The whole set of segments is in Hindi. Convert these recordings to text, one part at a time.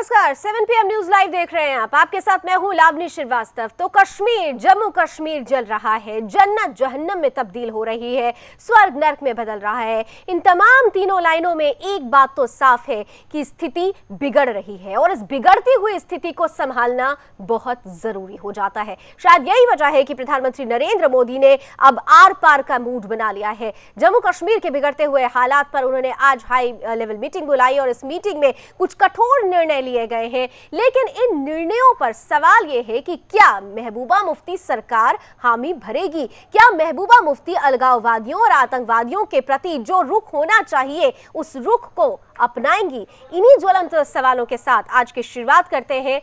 नमस्कार, 7 PM न्यूज लाइव देख रहे हैं आप। आपके साथ मैं हूं लावनी श्रीवास्तव। तो कश्मीर, जम्मू कश्मीर जल रहा है, जन्नत जहन्नम में तब्दील हो रही है, स्वर्ग नर्क में बदल रहा है। इन तमाम तीनों लाइनों में एक बात तो साफ है कि स्थिति बिगड़ रही है और इस बिगड़ती हुई स्थिति को संभालना बहुत जरूरी हो जाता है। शायद यही वजह है कि प्रधानमंत्री नरेंद्र मोदी ने अब आर पार का मूड बना लिया है। जम्मू कश्मीर के बिगड़ते हुए हालात पर उन्होंने आज हाई लेवल मीटिंग बुलाई और इस मीटिंग में कुछ कठोर निर्णय लिए गए हैं। लेकिन इन निर्णयों पर सवाल यह है कि क्या महबूबा मुफ्ती सरकार हामी भरेगी? क्या महबूबा मुफ्ती अलगाववादियों और आतंकवादियों के प्रति जो रुख होना चाहिए उस रुख को अपनाएंगी? इन्हीं ज्वलंत सवालों के साथ आज की शुरुआत करते हैं।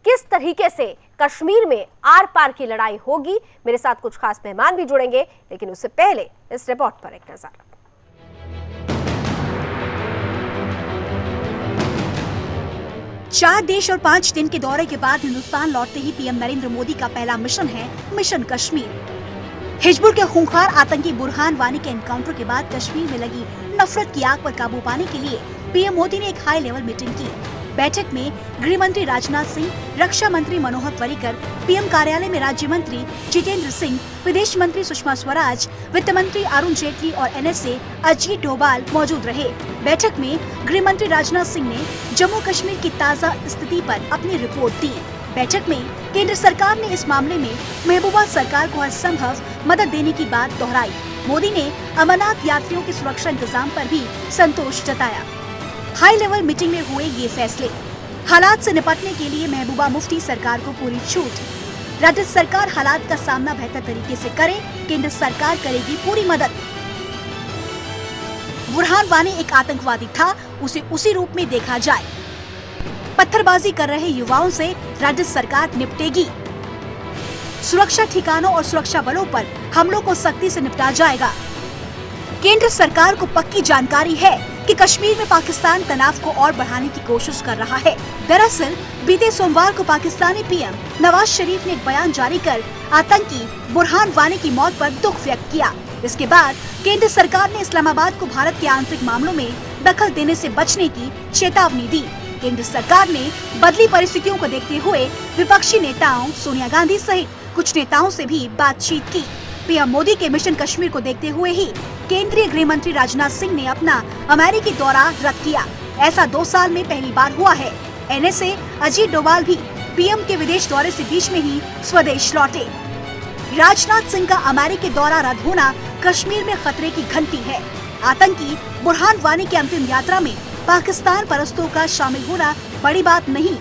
किस तरीके से कश्मीर में आर पार की लड़ाई होगी? मेरे साथ कुछ खास मेहमान भी जुड़ेंगे, लेकिन उससे पहले इस रिपोर्ट पर एक नजर। 4 देश और 5 दिन के दौरे के बाद हिंदुस्तान लौटते ही पीएम नरेंद्र मोदी का पहला मिशन है मिशन कश्मीर। हिजबुल के खूंखार आतंकी बुरहान वानी के एनकाउंटर के बाद कश्मीर में लगी नफरत की आग पर काबू पाने के लिए पीएम मोदी ने एक हाई लेवल मीटिंग की। बैठक में गृह मंत्री राजनाथ सिंह, रक्षा मंत्री मनोहर पर्रिकर, पीएम कार्यालय में राज्य मंत्री जितेंद्र सिंह, विदेश मंत्री सुषमा स्वराज, वित्त मंत्री अरुण जेटली और एनएसए अजीत डोभाल मौजूद रहे। बैठक में गृह मंत्री राजनाथ सिंह ने जम्मू कश्मीर की ताज़ा स्थिति पर अपनी रिपोर्ट दी। बैठक में केंद्र सरकार ने इस मामले में महबूबा सरकार को हर संभव मदद देने की बात दोहराई। मोदी ने अमरनाथ यात्रियों की सुरक्षा इंतजाम पर भी संतोष जताया। हाई लेवल मीटिंग में हुए ये फैसले। हालात से निपटने के लिए महबूबा मुफ्ती सरकार को पूरी छूट। राज्य सरकार हालात का सामना बेहतर तरीके से करे, केंद्र सरकार करेगी पूरी मदद। बुरहान वानी एक आतंकवादी था, उसे उसी रूप में देखा जाए। पत्थरबाजी कर रहे युवाओं से राज्य सरकार निपटेगी। सुरक्षा ठिकानों और सुरक्षा बलों पर हमलों को सख्ती से निपटा जाएगा। केंद्र सरकार को पक्की जानकारी है कि कश्मीर में पाकिस्तान तनाव को और बढ़ाने की कोशिश कर रहा है। दरअसल बीते सोमवार को पाकिस्तानी पीएम नवाज शरीफ ने एक बयान जारी कर आतंकी बुरहान वानी की मौत पर दुख व्यक्त किया। इसके बाद केंद्र सरकार ने इस्लामाबाद को भारत के आंतरिक मामलों में दखल देने से बचने की चेतावनी दी। केंद्र सरकार ने बदली परिस्थितियों को देखते हुए विपक्षी नेताओं सोनिया गांधी सहित कुछ नेताओं से भी बातचीत की। पीएम मोदी के मिशन कश्मीर को देखते हुए ही केंद्रीय गृह मंत्री राजनाथ सिंह ने अपना अमेरिकी दौरा रद्द किया। ऐसा 2 साल में पहली बार हुआ है। एनएसए अजीत डोभाल भी पीएम के विदेश दौरे से बीच में ही स्वदेश लौटे। राजनाथ सिंह का अमेरिकी दौरा रद्द होना कश्मीर में खतरे की घंटी है। आतंकी बुरहान वानी की अंतिम यात्रा में पाकिस्तान परस्तों का शामिल होना बड़ी बात नहीं,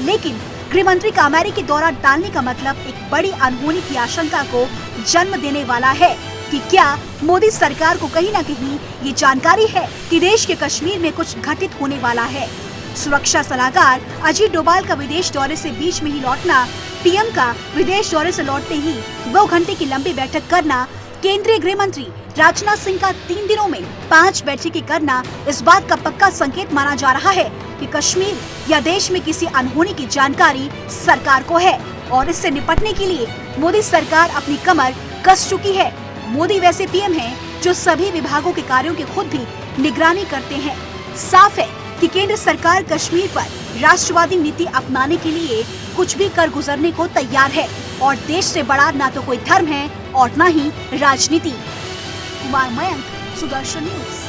लेकिन गृह मंत्री का अमेरिकी दौरा टालने का मतलब एक बड़ी अनहोनी की आशंका को जन्म देने वाला है कि क्या मोदी सरकार को कहीं न कहीं ये जानकारी है कि देश के कश्मीर में कुछ घटित होने वाला है। सुरक्षा सलाहकार अजीत डोभाल का विदेश दौरे से बीच में ही लौटना, पीएम का विदेश दौरे से लौटते ही 2 घंटे की लंबी बैठक करना, केंद्रीय गृह मंत्री राजनाथ सिंह का 3 दिनों में 5 बैठकें करना इस बात का पक्का संकेत माना जा रहा है कि कश्मीर या देश में किसी अनहोनी की जानकारी सरकार को है और इससे निपटने के लिए मोदी सरकार अपनी कमर कस चुकी है। मोदी वैसे पीएम हैं जो सभी विभागों के कार्यों की खुद भी निगरानी करते हैं। साफ है कि केंद्र सरकार कश्मीर पर राष्ट्रवादी नीति अपनाने के लिए कुछ भी कर गुजरने को तैयार है और देश से बड़ा ना तो कोई धर्म है और न ही राजनीति। कुमार मयंक, सुदर्शन न्यूज।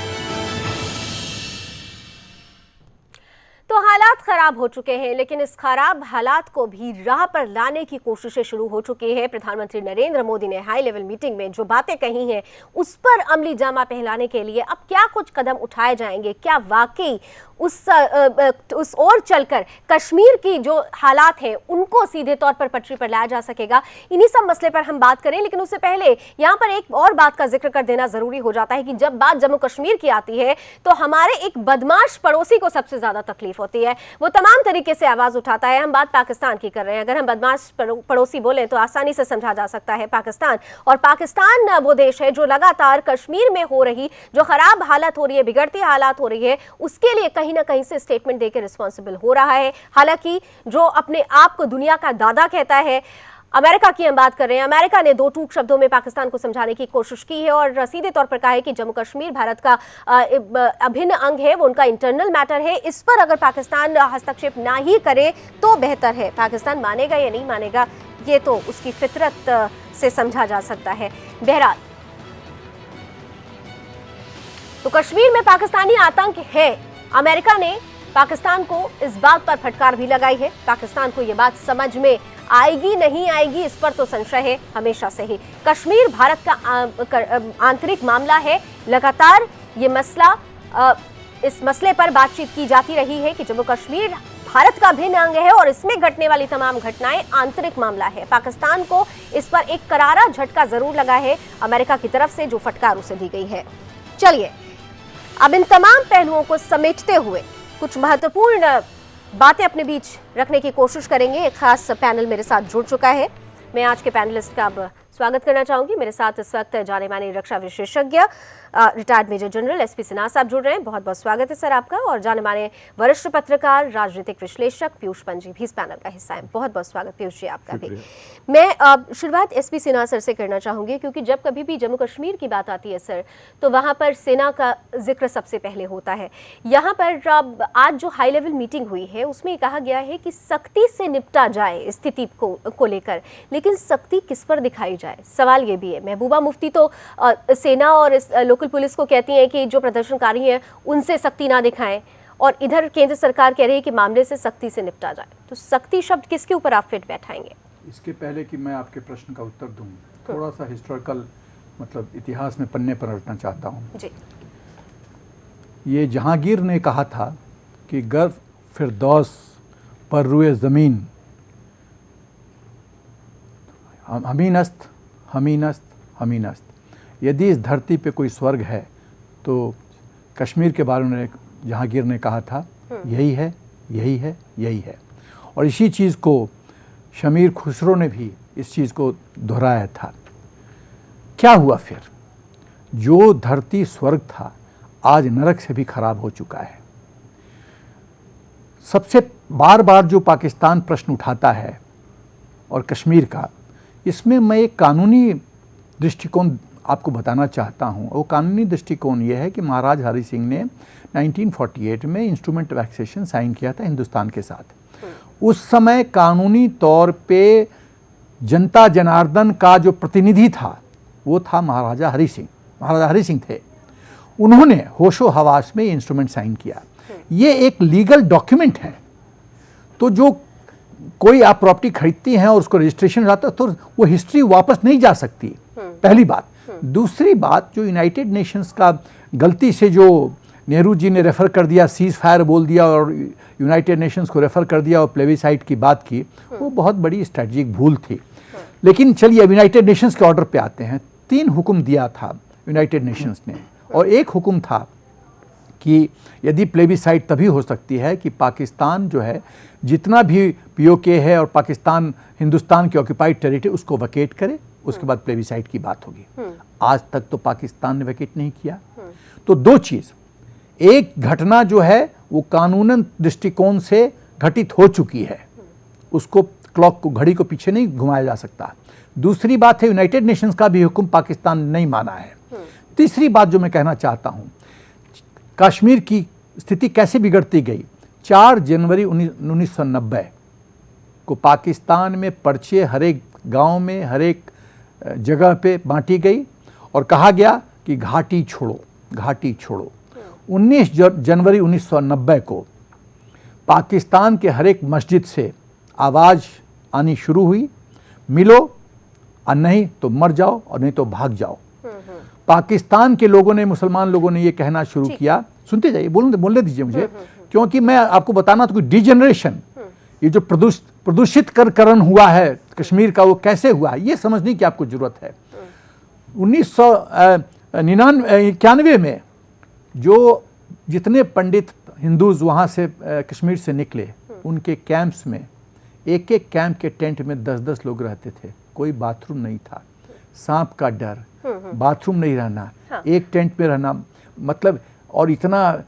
तो हालात खराब हो चुके हैं, लेकिन इस खराब हालात को भी राह पर लाने की कोशिशें शुरू हो चुकी है। प्रधानमंत्री नरेंद्र मोदी ने हाई लेवल मीटिंग में जो बातें कही हैं उस पर अमली जामा पहनाने के लिए अब क्या कुछ कदम उठाए जाएंगे? क्या वाकई उस ओर चलकर कश्मीर की जो हालात हैं उनको सीधे तौर पर पटरी पर लाया जा सकेगा? इन्हीं सब मसले पर हम बात करें, लेकिन उससे पहले यहाँ पर एक और बात का जिक्र कर देना जरूरी हो जाता है कि जब बात जम्मू कश्मीर की आती है तो हमारे एक बदमाश पड़ोसी को सबसे ज्यादा तकलीफ होती है। वो तमाम तरीके से आवाज उठाता है। हम बात पाकिस्तान की कर रहे हैं। अगर हम बदमाश पड़ोसी बोले तो आसानी से समझा जा सकता है पाकिस्तान। और पाकिस्तान वो देश है जो लगातार कश्मीर में हो रही जो खराब हालत हो रही है, बिगड़ती हालात हो रही है, उसके लिए कहीं ना कहीं से स्टेटमेंट देकर रिस्पॉन्सिबल हो रहा है। हालांकि जो अपने आप को दुनिया का दादा कहता है, अमेरिका की हम बात कर रहे हैं। अमेरिका ने दो टूक शब्दों में पाकिस्तान को समझाने की कोशिश की है और सीधे तौर पर कहा है कि जम्मू कश्मीर भारत का अभिन्न अंग है, वो उनका इंटरनल मैटर है। इस पर अगर पाकिस्तान हस्तक्षेप ना ही करे तो बेहतर है। पाकिस्तान मानेगा या नहीं मानेगा ये तो उसकी फितरत से समझा जा सकता है। बहरहाल तो कश्मीर में पाकिस्तानी आतंक है। अमेरिका ने पाकिस्तान को इस बात पर फटकार भी लगाई है। पाकिस्तान को यह बात समझ में आएगी नहीं आएगी इस पर तो संशय है हमेशा से ही। कश्मीर भारत का आंतरिक मामला है। लगातार ये मसला इस मसले पर बातचीत की जाती रही है कि जम्मू कश्मीर भारत का भिन्न अंग है और इसमें घटने वाली तमाम घटनाएं आंतरिक मामला है। पाकिस्तान को इस पर एक करारा झटका जरूर लगा है अमेरिका की तरफ से, जो फटकार उसे दी गई है। चलिए अब इन तमाम पहलुओं को समेटते हुए कुछ महत्वपूर्ण बातें अपने बीच रखने की कोशिश करेंगे। एक खास पैनल मेरे साथ जुड़ चुका है। मैं आज के पैनलिस्ट का अब स्वागत करना चाहूंगी। मेरे साथ इस वक्त जाने माने रक्षा विशेषज्ञ retired major general SP Sinha साहब जुड़ रहे हैं। बहुत बहुत स्वागत है सर आपका। और जाने माने वरिष्ठ पत्रकार राजनीतिक विश्लेषक पीयूष पंजी भी इस पैनल का हिस्सा है। बहुत बहुत स्वागत पीयूष जी आपका भी। मैं शुरुआत एसपी सिन्हा सर से करना चाहूंगी, क्योंकि जब कभी भी जम्मू कश्मीर की बात आती है सर तो वहां पर सेना का जिक्र सबसे पहले होता है। यहाँ पर आज जो हाई लेवल मीटिंग हुई है उसमें कहा गया है कि सख्ती से निपटा जाए स्थिति को लेकर, लेकिन सख्ती किस पर दिखाई जाए, सवाल ये भी है। महबूबा मुफ्ती तो सेना और इस लोकल पुलिस को कहती हैं कि जो प्रदर्शनकारी हैं उनसे सख्ती ना दिखाएं, और इधर केंद्र सरकार कह रही है कि मामले से सख्ती से निपटा जाए। तो सख्ती शब्द किसके ऊपर आप फिट बैठाएंगे? इसके पहले कि मैं आपके प्रश्न का उत्तर दूं, थोड़ा सा हिस्टोरिकल मतलब इतिहास में पन्ने पर रखना चाहता हूं जी। ये जहांगीर ने कहा था कि गर फिरदौस पर रुए ज़मीन हमीनस्त हमीनस्त हमीनस्त, यदि इस धरती पे कोई स्वर्ग है तो कश्मीर के बारे में जहांगीर ने कहा था यही है यही है यही है। और इसी चीज़ को शमीर खुसरो ने भी इस चीज़ को दोहराया था। क्या हुआ फिर? जो धरती स्वर्ग था आज नरक से भी खराब हो चुका है। सबसे बार बार जो पाकिस्तान प्रश्न उठाता है और कश्मीर का, इसमें मैं एक कानूनी दृष्टिकोण आपको बताना चाहता हूं। वो कानूनी दृष्टिकोण ये है कि महाराज हरि सिंह ने 1948 में इंस्ट्रूमेंट ऑफ एक्सेशन साइन किया था हिंदुस्तान के साथ। उस समय कानूनी तौर पे जनता जनार्दन का जो प्रतिनिधि था वो था महाराजा हरि सिंह। महाराजा हरि सिंह थे, उन्होंने होशो हवास में इंस्ट्रूमेंट साइन किया। ये एक लीगल डॉक्यूमेंट है। तो जो कोई आप प्रॉपर्टी खरीदती हैं और उसको रजिस्ट्रेशन रहता है तो वो हिस्ट्री वापस नहीं जा सकती, पहली बात। दूसरी बात, जो यूनाइटेड नेशंस का गलती से जो नेहरू जी ने रेफर कर दिया, सीज फायर बोल दिया और यूनाइटेड नेशंस को रेफर कर दिया और प्लेबिसाइट की बात की, वो बहुत बड़ी स्ट्रेटजिक भूल थी। लेकिन चलिए अब यूनाइटेड नेशंस के ऑर्डर पे आते हैं। 3 हुक्म दिया था यूनाइटेड नेशंस ने, और एक हुक्म था कि यदि प्लेबिसाइट तभी हो सकती है कि पाकिस्तान जो है जितना भी पीओके है और पाकिस्तान हिंदुस्तान की ऑक्यूपाइड टेरिटरी उसको वैकेट करे, उसके बाद प्लेबिसाइट की बात होगी। आज तक तो पाकिस्तान ने वैकेट नहीं किया। तो 2 चीज़, एक घटना जो है वो कानूनन दृष्टिकोण से घटित हो चुकी है, उसको क्लॉक को, घड़ी को पीछे नहीं घुमाया जा सकता। दूसरी बात है यूनाइटेड नेशंस का भी हुक्म पाकिस्तान ने नहीं माना है। तीसरी बात जो मैं कहना चाहता हूं, कश्मीर की स्थिति कैसे बिगड़ती गई। 4 जनवरी 1990 को पाकिस्तान में पर्चे हर एक गांव में हर एक जगह पे बांटी गई और कहा गया कि घाटी छोड़ो, घाटी छोड़ो। 19 जनवरी 1990 को पाकिस्तान के हर एक मस्जिद से आवाज़ आनी शुरू हुई, मिलो और नहीं तो मर जाओ और नहीं तो भाग जाओ। पाकिस्तान के लोगों ने, मुसलमान लोगों ने ये कहना शुरू किया, सुनते जाइए, बोलने दीजिए मुझे, क्योंकि मैं आपको बताना तो कोई डिजेनरेशन, ये जो प्रदूषित करण हुआ है कश्मीर का, वो कैसे हुआ ये समझने की आपको जरूरत है। 1991 में जो जितने पंडित हिंदूज वहाँ से कश्मीर से निकले, उनके कैंप्स में, एक एक कैंप के टेंट में 10-10 लोग रहते थे। कोई बाथरूम नहीं था, सांप का डर, बाथरूम नहीं रहना, एक टेंट में रहना, मतलब, और इतना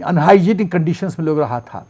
अनहाइजीनिक कंडीशंस में लोग रहा था।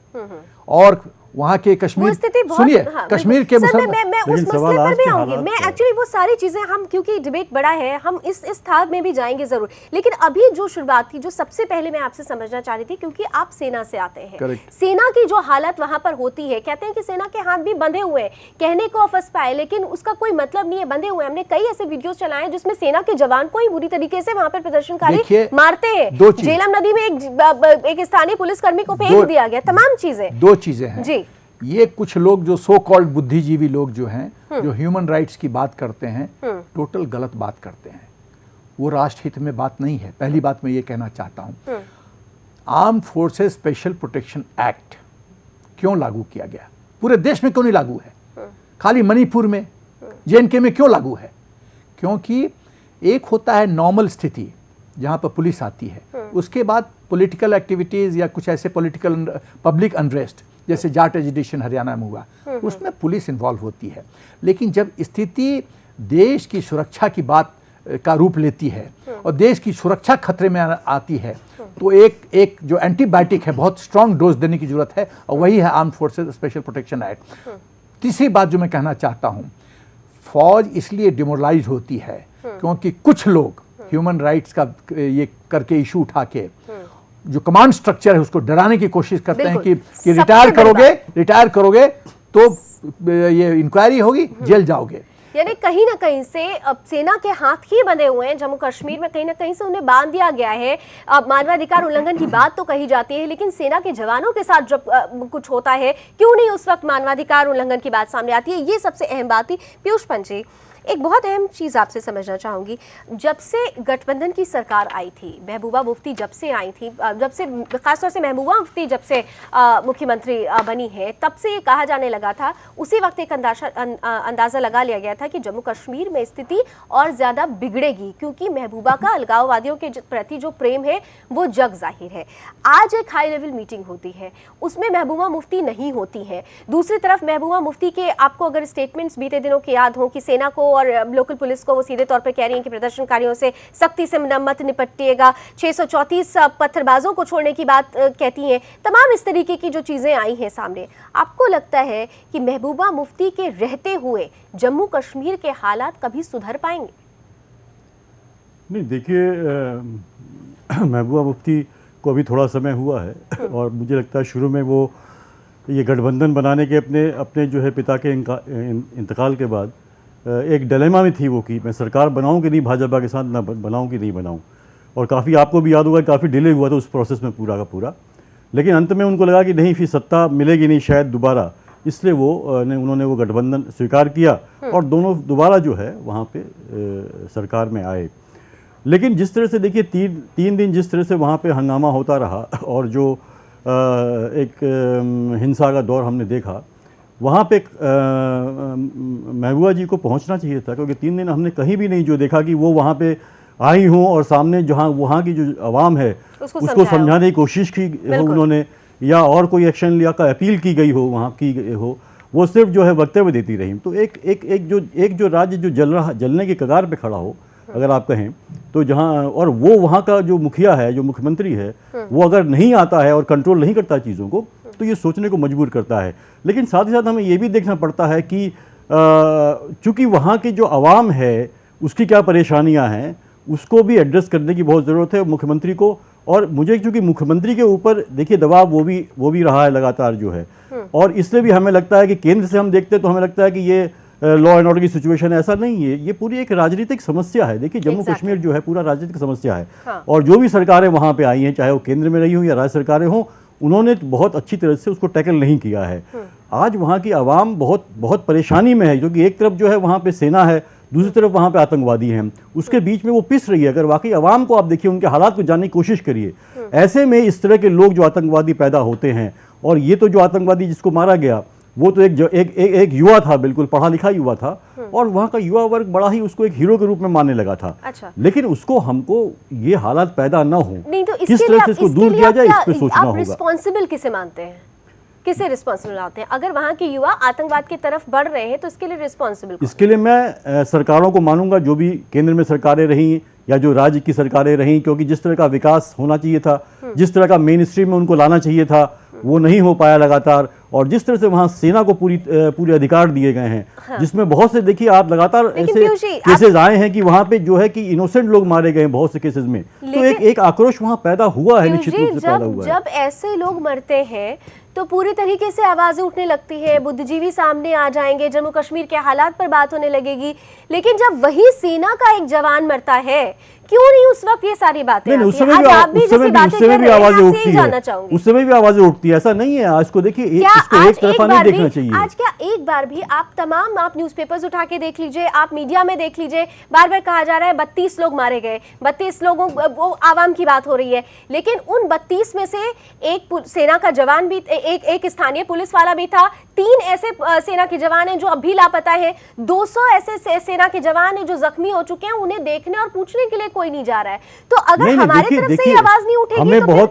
और वहाँ के वो कश्मीर, स्थिति बहुत, सुनिए, हाँ, कश्मीर के सर, मुसलमान, मैं उस लेकिन मसले सवाल पर आज भी के आऊंगी। हालात मैं क्या है? एक्चुअली वो सारी चीजें हम, क्योंकि डिबेट बड़ा है, हम इस थाह में भी जाएंगे जरूर, लेकिन अभी जो शुरुआत थी, जो सबसे पहले मैं आपसे समझना चाह रही थी, क्योंकि आप सेना से आते हैं, Correct. सेना की जो हालत वहां पर होती है, कहते हैं कि सेना के हाथ भी बंधे हुए हैं, कहने को अफस पाए लेकिन उसका कोई मतलब नहीं है, बंधे हुए हैं। हमने कई ऐसे वीडियोस चलाए हैं जिसमें सेना के जवान को ही बुरी तरीके से वहां पर प्रदर्शनकारी देखिए, मारते हैं, दो चीज़। झेलम नदी में एक स्थानीय पुलिसकर्मी को फेंक दिया गया, तमाम चीजें। दो चीजें हैं जी। ये कुछ लोग जो सो कॉल्ड बुद्धिजीवी लोग जो हैं, जो ह्यूमन राइट्स की बात करते हैं, टोटल गलत बात करते हैं। वो राष्ट्रहित में बात नहीं है। पहली बात मैं ये कहना चाहता हूँ, arm forces special protection act क्यों लागू किया गया? पूरे देश में क्यों नहीं लागू है? खाली मणिपुर में, जेएनके में क्यों लागू है? क्योंकि एक होता है नॉर्मल स्थिति जहाँ पर पुलिस आती है, उसके बाद पॉलिटिकल एक्टिविटीज़ या कुछ ऐसे पॉलिटिकल पब्लिक अनरेस्ट जैसे जाट एजिटेशन हरियाणा में हुआ, उसमें पुलिस इन्वॉल्व होती है। लेकिन जब स्थिति देश की सुरक्षा की बात का रूप लेती है और देश की सुरक्षा खतरे में आती है, तो एक जो एंटीबायोटिक है, बहुत स्ट्रांग डोज देने की जरूरत है, और वही है arm forces special protection act. तीसरी बात जो मैं कहना चाहता हूँ, फौज इसलिए डिमोरलाइज होती है क्योंकि कुछ लोग ह्यूमन राइट्स का ये करके इशू उठा के जो कमांड स्ट्रक्चर है उसको डराने की कोशिश करते हैं कि सबसे रिटायर करोगे तो ये इंक्वायरी होगी, जेल जाओगे। यानी कहीं ना कहीं से अब सेना के हाथ ही बंधे हुए हैं। जम्मू कश्मीर में कहीं ना कहीं से उन्हें बांध दिया गया है। अब मानवाधिकार उल्लंघन की बात तो कही जाती है, लेकिन सेना के जवानों के साथ जब कुछ होता है, क्यों नहीं उस वक्त मानवाधिकार उल्लंघन की बात सामने आती है? ये सबसे अहम बात थी। पीयूष पंत जी, एक बहुत अहम चीज़ आपसे समझना चाहूँगी, जब से गठबंधन की सरकार आई थी, महबूबा मुफ्ती जब से आई थी, जब से खासतौर से महबूबा मुफ्ती जब से मुख्यमंत्री बनी है, तब से ये कहा जाने लगा था, उसी वक्त एक अंदाज़ा लगा लिया गया था कि जम्मू कश्मीर में स्थिति और ज़्यादा बिगड़ेगी, क्योंकि महबूबा का अलगाववादियों के प्रति जो प्रेम है वो जग जाहिर है। आज एक हाई लेवल मीटिंग होती है, उसमें महबूबा मुफ्ती नहीं होती है। दूसरी तरफ महबूबा मुफ्ती के, आपको अगर स्टेटमेंट्स बीते दिनों के याद हो कि सेना को और लोकल पुलिस को वो सीधे तौर पर कह रही हैं कि प्रदर्शनकारियों से सख्ती से मत निपटिएगा, 634 पत्थरबाजों को छोड़ने की बात कहती हैं। तमाम इस तरीके की जो चीज़ें आई हैं सामने, आपको लगता है कि महबूबा मुफ्ती के रहते हुए जम्मू कश्मीर के हालात कभी सुधर पाएंगे? नहीं, देखिए, महबूबा मुफ्ती को अभी थोड़ा समय हुआ है और मुझे लगता है शुरू में वो ये गठबंधन बनाने के अपने जो है पिता के इंतकाल के बाद एक डिलेमा में थी वो कि मैं सरकार बनाऊं कि नहीं भाजपा के साथ, ना बनाऊं कि नहीं बनाऊं। और काफ़ी, आपको भी याद होगा, काफ़ी डिले हुआ था उस प्रोसेस में पूरा का पूरा। लेकिन अंत में उनको लगा कि नहीं, फिर सत्ता मिलेगी नहीं शायद दोबारा, इसलिए उन्होंने वो गठबंधन स्वीकार किया और दोनों दोबारा जो है वहाँ पे सरकार में आए। लेकिन जिस तरह से देखिए, तीन दिन जिस तरह से वहाँ पे हंगामा होता रहा और जो एक हिंसा का दौर हमने देखा, वहाँ पे महबूबा जी को पहुँचना चाहिए था, क्योंकि 3 दिन हमने कहीं भी नहीं जो देखा कि वो वहाँ पे आई हों और सामने जहाँ वहाँ की जो आवाम है उसको समझाने की कोशिश की हो उन्होंने, या और कोई एक्शन लिया का अपील की गई हो वहाँ की हो। वो सिर्फ जो है वक्तव्य देती रही। तो एक जो राज्य जो जलने के कगार पे खड़ा हो, अगर आप कहें तो, जहाँ और वो वहाँ का जो मुखिया है, जो मुख्यमंत्री है, वो अगर नहीं आता है और कंट्रोल नहीं करता चीज़ों को, तो ये सोचने को मजबूर करता है। लेकिन साथ ही साथ हमें ये भी देखना पड़ता है कि चूँकि वहाँ की जो आवाम है उसकी क्या परेशानियाँ हैं, उसको भी एड्रेस करने की बहुत ज़रूरत है मुख्यमंत्री को। और मुझे चूँकि मुख्यमंत्री के ऊपर देखिए दबाव वो भी रहा है लगातार जो है, और इसलिए भी हमें लगता है कि केंद्र से हम देखते तो हमें लगता है कि ये लॉ एंड ऑर्डर की सिचुएशन है। ऐसा नहीं है, ये पूरी एक राजनीतिक समस्या है। देखिए, जम्मू कश्मीर जो है पूरा राजनीतिक समस्या है। और जो भी सरकारें वहाँ पे आई हैं, चाहे वो केंद्र में रही हों या राज्य सरकारें हों, उन्होंने बहुत अच्छी तरह से उसको टैकल नहीं किया है। आज वहाँ की आवाम बहुत परेशानी में है, क्योंकि एक तरफ जो है वहाँ पे सेना है, दूसरी तरफ वहाँ पे आतंकवादी हैं, उसके बीच में वो पिस रही है। अगर वाकई आवाम को आप देखिए, उनके हालात को जानने की कोशिश करिए, ऐसे में इस तरह के लोग जो आतंकवादी पैदा होते हैं, और ये तो जो आतंकवादी जिसको मारा गया वो तो एक युवा था, बिल्कुल पढ़ा लिखा युवा था, और वहाँ का युवा वर्ग बड़ा ही उसको एक हीरो के रूप में मानने लगा था। अच्छा। लेकिन उसको हमको ये हालात पैदा ना हो, तो किस तरह से इसको दूर किया जाए, इस पे सोचना होगा। रिस्पॉन्सिबल किसे मानते हैं, किसे रिस्पॉन्सिबल आते हैं? अगर वहाँ के युवा आतंकवाद की तरफ बढ़ रहे हैं तो इसके लिए रिस्पॉन्सिबल, इसके लिए मैं सरकारों को मानूंगा, जो भी केंद्र में सरकारें रहीं या जो राज्य की सरकारें रहीं, क्योंकि जिस तरह का विकास होना चाहिए था, जिस तरह का मेन स्ट्रीम में उनको लाना चाहिए था, वो नहीं हो पाया लगातार। और जिस तरह से वहाँ सेना को पूरे अधिकार दिए गए हैं, जिसमें बहुत से, देखिए आप लगातार ऐसे केसेस आए हैं कि वहाँ पे जो है कि इनोसेंट लोग मारे गए हैं बहुत से केसेस में, तो एक आक्रोश वहाँ पैदा हुआ है, निश्चित रूप से पैदा हुआ है। जब ऐसे लोग मरते हैं तो पूरी तरीके से आवाजें उठने लगती है, बुद्धिजीवी सामने आ जाएंगे, जम्मू कश्मीर के हालात पर बात होने लगेगी। लेकिन जब वही सेना का एक जवान मरता है, क्यों नहीं उस वक्त ये सारी बातें आती हैं? उस समय भी आवाजें उठती है, उस समय भी आवाजें उठती है, ऐसा नहीं है। आज को देखिए, इसको एक तरफा नहीं देखना चाहिए। आज क्या एक बार भी आप न्यूज़पेपर्स उठा के देख लीजिए, आप मीडिया में देख लीजिए, बार बार कहा जा रहा है 32 लोग मारे गए, 32 लोगों, वो आवाम की बात हो रही है, लेकिन उन 32 में से एक सेना का जवान भी, एक स्थानीय पुलिस वाला भी था, 3 ऐसे सेना के जवान हैं जो अभी लापता हैं, 200 ऐसे सेना के जवान हैं जो जख्मी हो चुके हैं, उन्हें देखने और पूछने के लिए कोई नहीं जा रहा है। तो अगर हमारे तरफ से आवाज नहीं उठेगी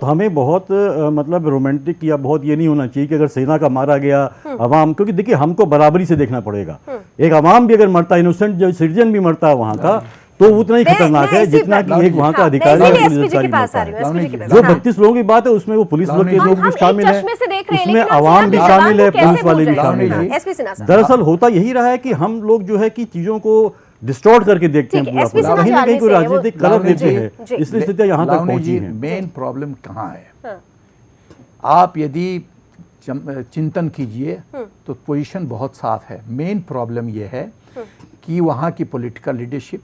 हमें बहुत मतलब रोमांटिक या बहुत ये नहीं होना चाहिए कि अगर सेना का मारा गया अवाम, क्योंकि देखिए हमको बराबरी से देखना पड़ेगा। एक अवाम भी अगर मरता है, इनोसेंट जो सिटीजन भी मरता है वहां का, तो उतना ही खतरनाक है जितना कि एक वहाँ का अधिकारी जो 32 लोगों की बात है, उसमें वो पुलिस लोग के लोग भी शामिल हैं, उसमें अवाम भी शामिल है, पुलिस वाले भी शामिल हैं। दरअसल होता यही रहा है कि हम लोग जो है कि चीजों को डिस्टॉर्ट करके देखते हैं, पूरा कहीं ना कहीं कोई राजनीतिक कलर देते हैं, इसलिए स्थितियां यहाँ तक पहुंची हैं। मेन प्रॉब्लम कहाँ है? आप यदि चिंतन कीजिए तो पोजीशन बहुत साफ है। मेन प्रॉब्लम यह है कि वहाँ की पॉलिटिकल लीडरशिप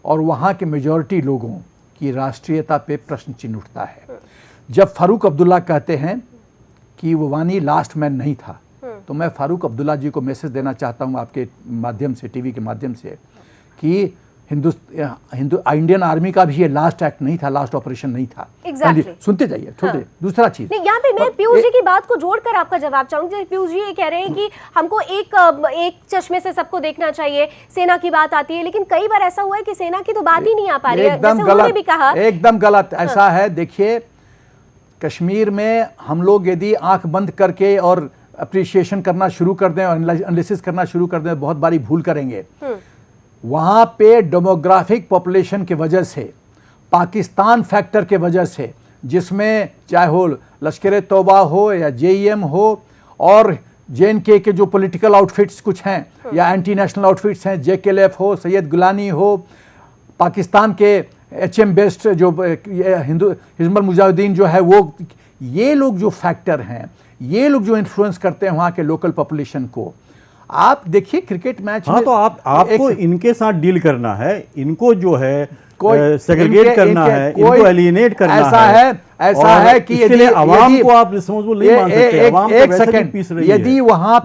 और वहाँ के मेजॉरिटी लोगों की राष्ट्रीयता पे प्रश्न चिन्ह उठता है। जब फारूक अब्दुल्ला कहते हैं कि वो वानी लास्ट मैन नहीं था, तो मैं फारूक अब्दुल्ला जी को मैसेज देना चाहता हूँ आपके माध्यम से, टीवी के माध्यम से, कि इंडियन आर्मी का भी ये लास्ट एक्ट नहीं था, लास्ट ऑपरेशन नहीं था। Exactly. सुनते जाइए, छोटे दूसरा चीज यहाँ पे मैं पीयूष जी की बात को जोड़कर आपका जवाब चाहूंगी। पीयूष जी ये कह रहे हैं कि हमको एक चश्मे से सबको देखना चाहिए, सेना की बात आती है, लेकिन कई बार ऐसा हुआ है कि सेना की तो बात ही नहीं आ पा रही है, जैसे उन्होंने भी कहा। एकदम गलत ऐसा है। देखिए, कश्मीर में हम लोग यदि आंख बंद करके और अप्रिशिएशन करना शुरू कर दें और एनालिसिस करना शुरू कर दें, बहुत बारी भूल करेंगे। वहाँ पे डेमोग्राफिक पॉपुलेशन की वजह से, पाकिस्तान फैक्टर के वजह से, जिसमें चाहे हो लश्कर तौबा हो या जेईएम हो और JNK के जो पॉलिटिकल आउटफिट्स कुछ हैं या एंटी नेशनल आउटफिट्स हैं, JKLF हो, सैयद गुलानी हो, पाकिस्तान के HM बेस्ड जो हिजबुल मुजाहिदीन जो है वो, ये लोग जो फैक्टर हैं, ये लोग जो इन्फ्लुएंस करते हैं वहाँ के लोकल पॉपुलेशन को। आप देखिए क्रिकेट मैच में तो आपको इनके साथ डील करना है, इनको जो है सेग्रीगेट करना है, इनको एलिनेट करना है। ऐसा है कि यदि आवाम को आप रिस्पांसिबल नहीं मान सकते, आवाम एक सेकंड, यदि वहाँ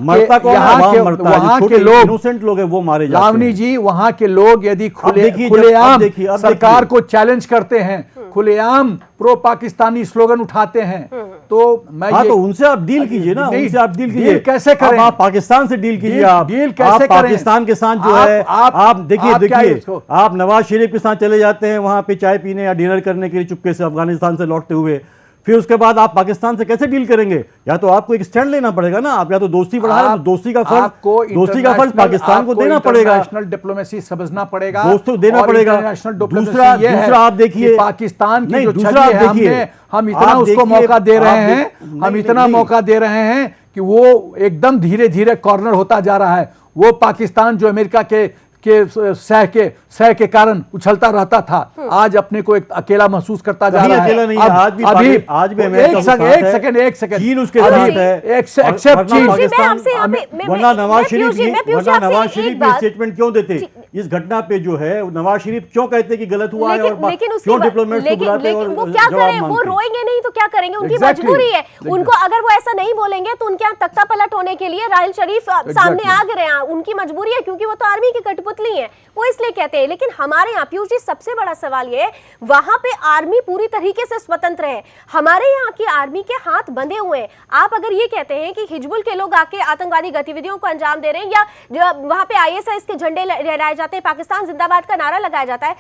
के लोग इनोसेंट लोग हैं वो मारे जाते हैं। लावनी जी, वहाँ के लोग यदि खुलेआम सरकार को चैलेंज करते हैं, खुलेआम प्रो पाकिस्तानी स्लोगन उठाते हैं, तो मैं तो उनसे आप डील कीजिए ना, उनसे आप डील कीजिए। कैसे करें? आप पाकिस्तान से डील कीजिए, डील कैसे करें? पाकिस्तान के साथ जो है आप देखिए, आप नवाज शरीफ के साथ चले जाते हैं वहां पे चाय पीने या डिनर करने के लिए चुपके से अफगानिस्तान से लौटते हुए, फिर उसके बाद आप पाकिस्तान से कैसे डील करेंगे? या तो आपको एक स्टैंड लेना पड़ेगा ना, आप या तो दोस्ती बढ़ा रहे हैं, दोस्ती का फर्ज पाकिस्तान को देना पड़ेगा, नेशनल डिप्लोमेसी समझना पड़ेगा, दोस्तों देना पड़ेगा। दूसरा आप देखिए पाकिस्तान की दूसरा आप देखिए, हम इतना उसको मौका दे रहे हैं, हम इतना मौका दे रहे हैं कि वो एकदम धीरे धीरे कॉर्नर होता जा रहा है। वो पाकिस्तान जो अमेरिका के सह के कारण उछलता रहता था, आज अपने को एक अकेला महसूस करता जा रहा है। अकेला नहीं, आज भी एक सेकंड चीन उसके साथ है, एक्सेप्ट चीन। वरना नवाज शरीफ भी स्टेटमेंट क्यों देते? इस घटना पे जो है नवाज शरीफ क्यों कहते कि गलत हुआ है, और क्यों डिप्लोमेट्स को बुलाते हैं? वो क्या करें? वो रोएंगे नहीं तो क्या करेंगे? उनकी मजबूरी है। उनको अगर वो ऐसा नहीं बोलेंगे तो उनके यहाँ तख्ता पलट होने के लिए राहिल शरीफ सामने आ गए हैं। उनकी मजबूरी है, क्योंकि वो तो आर्मी की कठपुतली है, वो इसलिए कहते हैं। लेकिन हमारे यहाँ पीयूष जी, सबसे बड़ा सवाल ये है, वहां पे आर्मी पूरी तरीके से स्वतंत्र है, हमारे यहाँ की आर्मी के हाथ बंधे हुए हैं। आप अगर ये कहते हैं कि हिजबुल के लोग आके आतंकवादी गतिविधियों को अंजाम दे रहे हैं, या वहां पे ISIS के झंडे लहराए जाते हैं, पाकिस्तान जिंदाबाद का नारा लगाया जाता है,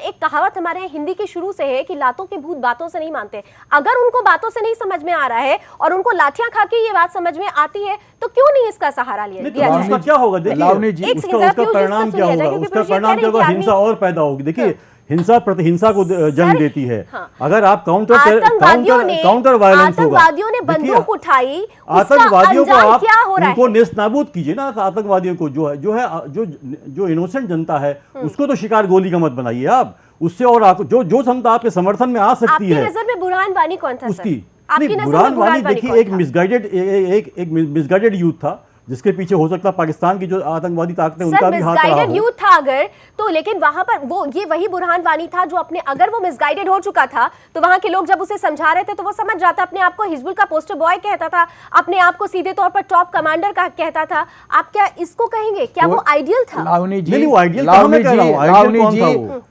एक कहावत हमारे यहाँ हिंदी की शुरू से है कि लातों के भूत बातों से नहीं मानते। अगर उनको बातों से नहीं समझ में आ रहा है और उनको लाठियां खा के ये बात समझ में आती है, तो क्यों नहीं इसका सहारा लिया जाए? उसका क्या होगा? देखिए उसका परिणाम क्या होगा? उसका परिणाम क्या होगा? हिंसा और पैदा होगी। देखिए हिंसा प्रति हिंसा को जन्म देती है। हाँ। अगर आप काउंटर वायलेंस होगा, आतंकवादियों ने बंदूक उठाई, आतंकवादियों को आप क्या हो रहा है? उनको नेस्तनाबूद कीजिए ना। आतंकवादियों को जो इनोसेंट जनता है उसको तो शिकार गोली का मत बनाइए आप। उससे और जो क्षमता आपके समर्थन में आ सकती है। आपकी नजर में बुरहान वानी कौन था? उसकी बुरहान वानी देखिए एक मिसगाइडेड यूथ था जिसके पीछे हो सकता है पाकिस्तान की जो आतंकवादी ताकतें उनका भी हाथ रहा हो। यूथ था अगर तो, लेकिन वहां पर ये वही बुरहान वानी था जो अपने, अगर वो मिसगाइडेड हो चुका था तो वहां के लोग जब उसे समझा रहे थे तो वो समझ जाता, अपने आप को हिजबुल का पोस्टर बॉय कहता था, अपने आप को सीधे तौर पर टॉप कमांडर का कहता था। आप क्या इसको कहेंगे? क्या वो आइडियल था? लावनी जी, नहीं, वो आइडियल कहाँ मैं कह रहा हूँ, आइडियल कौन था वो?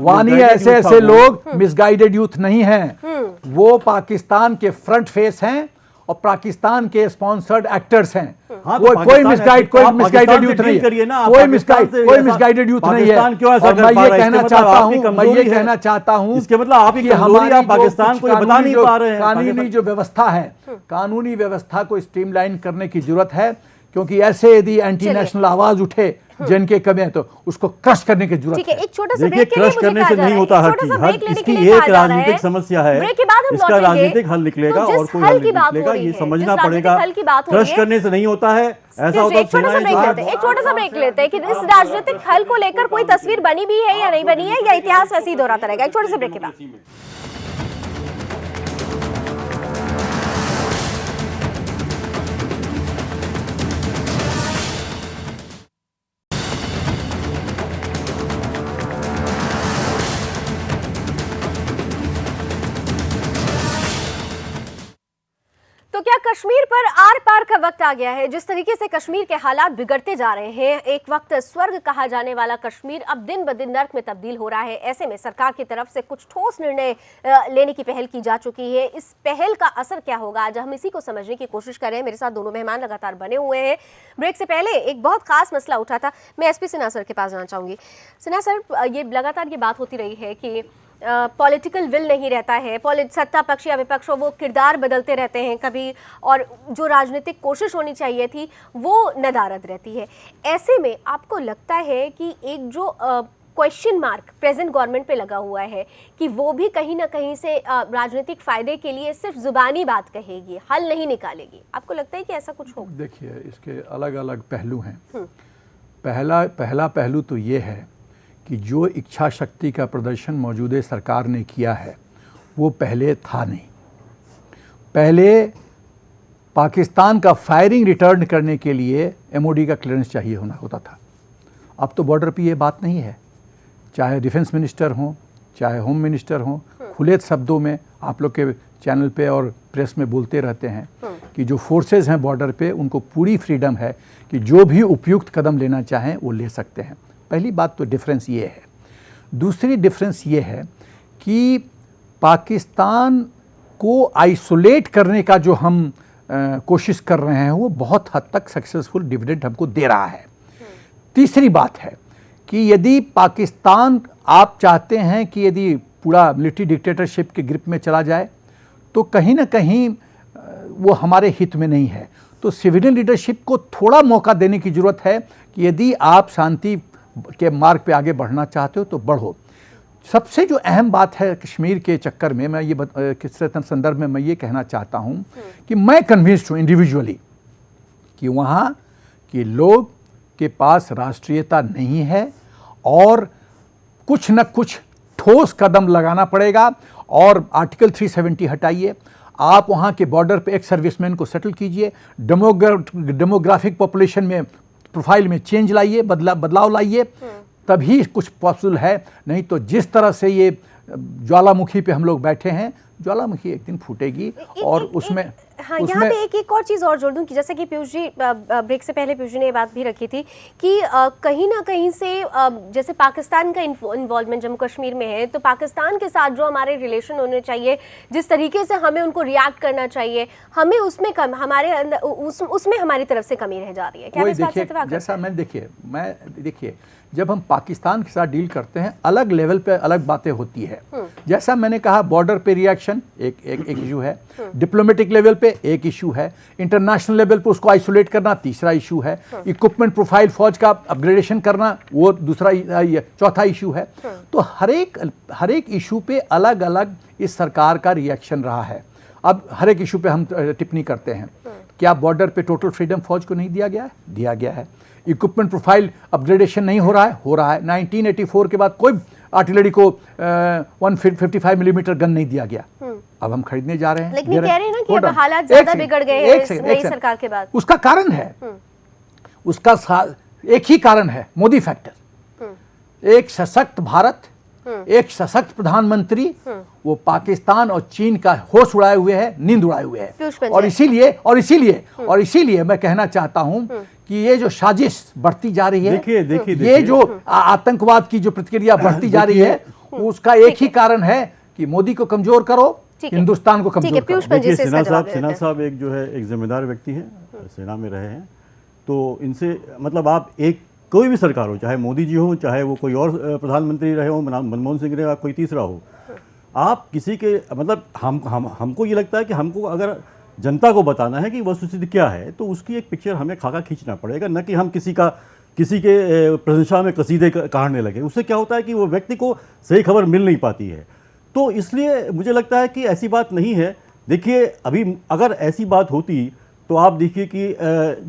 वानी ऐसे लोग मिसगाइडेड यूथ नहीं हैं। वो पाकिस्तान के फ्रंट फेस हैं और पाकिस्तान के स्पॉन्सर्ड एक्टर्स हैं। हाँ, कोई मिसगाइडेड यूथ नहीं है, कोई मिसगाइडेड यूथ नहीं है। और मैं ये कहना चाहता हूँ इसके मतलब आप ही कमजोरी आप पाकिस्तान को बता नहीं पा रहे हैं। कानूनी जो व्यवस्था है, कानूनी व्यवस्था को स्ट्रीमलाइन करने की जरूरत है, क्योंकि ऐसे यदि एंटी नेशनल आवाज उठे जिनके कमी है तो उसको क्रश करने की जरूरत है। एक छोटा सा देखिए, क्रश करने से नहीं होता हर चीज। इसकी एक राजनीतिक समस्या है, इसका राजनीतिक हल निकलेगा और कोई हल नहीं निकलेगा, ये समझना पड़ेगा। क्रश करने से नहीं होता है, ऐसा होता है। एक छोटा सा ब्रेक लेते हैं कि इस राजनीतिक हल को लेकर कोई तस्वीर बनी भी है या नहीं बनी है, या इतिहास वैसे ही दोहराता रहेगा। एक छोटे से ब्रेक के बाद तो क्या कश्मीर पर आर पार का वक्त आ गया है? जिस तरीके से कश्मीर के हालात बिगड़ते जा रहे हैं, एक वक्त स्वर्ग कहा जाने वाला कश्मीर अब दिन ब दिन नर्क में तब्दील हो रहा है। ऐसे में सरकार की तरफ से कुछ ठोस निर्णय लेने की पहल की जा चुकी है। इस पहल का असर क्या होगा, आज हम इसी को समझने की कोशिश कर रहे हैं। मेरे साथ दोनों मेहमान लगातार बने हुए हैं। ब्रेक से पहले एक बहुत खास मसला उठा था, मैं एसपी सिन्हा सर के पास जाना चाहूंगी। सिन्हा सर, ये लगातार ये बात होती रही है कि पॉलिटिकल विल नहीं रहता है, सत्ता पक्ष या विपक्ष वो किरदार बदलते रहते हैं कभी, और जो राजनीतिक कोशिश होनी चाहिए थी वो नदारद रहती है। ऐसे में आपको लगता है कि एक जो क्वेश्चन मार्क प्रेजेंट गवर्नमेंट पे लगा हुआ है कि वो भी कहीं ना कहीं से राजनीतिक फायदे के लिए सिर्फ जुबानी बात कहेगी, हल नहीं निकालेगी, आपको लगता है कि ऐसा कुछ होगा? देखिए, इसके अलग अलग पहलू हैं। पहला पहलू तो ये है कि जो इच्छा शक्ति का प्रदर्शन मौजूदा सरकार ने किया है वो पहले था नहीं। पहले पाकिस्तान का फायरिंग रिटर्न करने के लिए एमओडी का क्लियरेंस चाहिए होता था। अब तो बॉर्डर पे ये बात नहीं है। चाहे डिफेंस मिनिस्टर हों, चाहे होम मिनिस्टर हों, खुले शब्दों में आप लोग के चैनल पे और प्रेस में बोलते रहते हैं कि जो फोर्सेस हैं बॉर्डर पे उनको पूरी फ्रीडम है कि जो भी उपयुक्त कदम लेना चाहें वो ले सकते हैं। पहली बात तो डिफरेंस ये है। दूसरी डिफरेंस ये है कि पाकिस्तान को आइसोलेट करने का जो हम कोशिश कर रहे हैं वो बहुत हद तक सक्सेसफुल डिविडेंड हमको दे रहा है। तीसरी बात है कि यदि पाकिस्तान, आप चाहते हैं कि यदि पूरा मिलिट्री डिक्टेटरशिप के ग्रिप में चला जाए तो कहीं ना कहीं वो हमारे हित में नहीं है। तो सिविलियन लीडरशिप को थोड़ा मौका देने की ज़रूरत है कि यदि आप शांति के मार्ग पे आगे बढ़ना चाहते हो तो बढ़ो। सबसे जो अहम बात है कश्मीर के चक्कर में, मैं ये किस संदर्भ में मैं ये कहना चाहता हूँ कि मैं कन्विंस्ड हूँ इंडिविजुअली कि वहाँ के लोग के पास राष्ट्रीयता नहीं है और कुछ न कुछ ठोस कदम लगाना पड़ेगा। और आर्टिकल 370 हटाइए, आप वहाँ के बॉर्डर पे एक सर्विसमैन को सेटल कीजिए, डेमोग्राफिक पॉपुलेशन में प्रोफाइल में चेंज लाइए, बदलाव लाइए, तभी कुछ पॉसिबल है। नहीं तो जिस तरह से ये ज्वालामुखी पे हम लोग बैठे हैं, ज्वालामुखी एक दिन फूटेगी। और उसमें हाँ, यहाँ पे एक और चीज़ और जोड़ दूँ कि जैसे कि पीयूष जी ब्रेक से पहले पीयूष जी ने ये बात भी रखी थी कि कहीं ना कहीं से जैसे पाकिस्तान का इन्वॉल्वमेंट जम्मू कश्मीर में है, तो पाकिस्तान के साथ जो हमारे रिलेशन होने चाहिए, जिस तरीके से हमें उनको रिएक्ट करना चाहिए, हमें उसमें उसमें हमारी तरफ से कमी रह जा रही है। क्या इस बात से इत्तेफाक करते हैं? जैसा देखिए जब हम पाकिस्तान के साथ डील करते हैं अलग लेवल पे अलग बातें होती है। जैसा मैंने कहा, बॉर्डर पे रिएक्शन एक इशू है, डिप्लोमेटिक लेवल पे एक इशू है, इंटरनेशनल लेवल पे उसको आइसोलेट करना तीसरा इशू है, इक्विपमेंट प्रोफाइल फौज का अपग्रेडेशन करना वो दूसरा चौथा इशू है। तो हर एक इशू पे अलग अलग इस सरकार का रिएक्शन रहा है। अब हर एक इशू पे हम टिप्पणी करते हैं। क्या बॉर्डर पे टोटल फ्रीडम फौज को नहीं दिया गया है? दिया गया है। इक्विपमेंट प्रोफाइल अपग्रेडेशन नहीं हो रहा है? हो रहा है। 1984 के बाद कोई आर्टिलरी को 155 मिलीमीटर गन नहीं दिया गया। अब हम खरीदने जा रहे हैं। लेकिन कह रहे हैं ना कि अब हालात ज्यादा बिगड़ गए हैं इस नई सरकार के बाद। उसका कारण है, उसका एक ही कारण है, मोदी फैक्टर। एक सशक्त भारत, एक सशक्त प्रधानमंत्री, वो पाकिस्तान और चीन का होश उड़ाए हुए है, नींद उड़ाए हुए है। और इसीलिए मैं कहना चाहता हूं कि ये जो साजिश बढ़ती जा रही है, देखिए ये जो आतंकवाद की जो प्रतिक्रिया बढ़ती जा रही है, उसका एक ही कारण है कि मोदी को कमजोर करो, हिंदुस्तान को कमजोर करो। देखिए सिन्हा साहब एक जो है एक जिम्मेदार व्यक्ति हैं, सेना में रहे हैं, तो इनसे मतलब आप कोई भी सरकार हो, चाहे मोदी जी हो, चाहे वो कोई और प्रधानमंत्री रहे हो, मनमोहन सिंह रहे, कोई तीसरा हो, आप किसी के मतलब हमको ये लगता है कि हमको अगर जनता को बताना है कि वस्तुस्थिति क्या है, तो उसकी एक पिक्चर हमें खाका खींचना पड़ेगा, न कि हम किसी के प्रशंसा में कसीदे काढ़ने लगे। उससे क्या होता है कि वो व्यक्ति को सही खबर मिल नहीं पाती है। तो इसलिए मुझे लगता है कि ऐसी बात नहीं है। देखिए अभी अगर ऐसी बात होती तो आप देखिए कि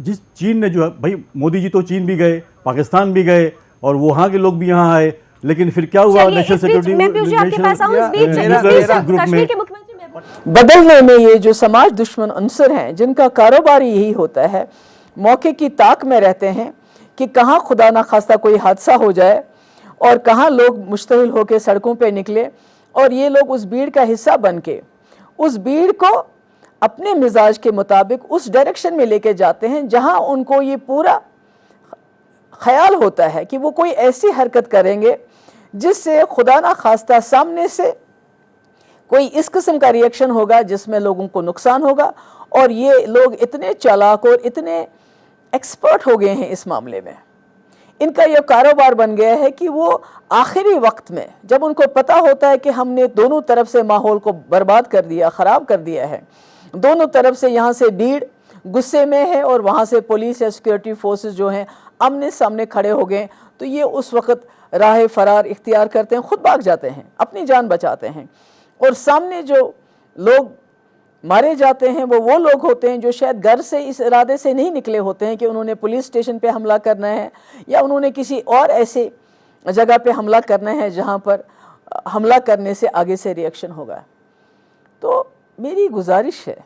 जिस चीन ने जो है, भाई मोदी जी तो चीन भी गए, पाकिस्तान भी गए और वहाँ के लोग भी यहाँ आए, लेकिन फिर क्या हुआ? नेशनल सिक्योरिटी बदलने में ये जो समाज दुश्मन अंसर हैं, जिनका कारोबार यही होता है, मौके की ताक में रहते हैं कि कहाँ खुदा ना खास्ता कोई हादसा हो जाए और कहाँ लोग मुश्तइल होकर सड़कों पे निकले, और ये लोग उस भीड़ का हिस्सा बन के उस भीड़ को अपने मिजाज के मुताबिक उस डायरेक्शन में लेके जाते हैं जहां उनको ये पूरा ख्याल होता है कि वो कोई ऐसी हरकत करेंगे जिससे खुदा ना खास्ता सामने से कोई इस किस्म का रिएक्शन होगा जिसमें लोगों को नुकसान होगा। और ये लोग इतने चालाक और इतने एक्सपर्ट हो गए हैं इस मामले में, इनका यह कारोबार बन गया है कि वो आखिरी वक्त में जब उनको पता होता है कि हमने दोनों तरफ से माहौल को बर्बाद कर दिया, ख़राब कर दिया है, दोनों तरफ से यहाँ से भीड़ गुस्से में है और वहाँ से पुलिस या सिक्योरिटी फोर्सेस जो हैं आमने सामने खड़े हो गए, तो ये उस वक्त राह फरार इख्तियार करते हैं, खुद भाग जाते हैं, अपनी जान बचाते हैं। और सामने जो लोग मारे जाते हैं वो लोग होते हैं जो शायद घर से इस इरादे से नहीं निकले होते हैं कि उन्होंने पुलिस स्टेशन पे हमला करना है या उन्होंने किसी और ऐसे जगह पे हमला करना है जहाँ पर हमला करने से आगे से रिएक्शन होगा। तो मेरी गुजारिश है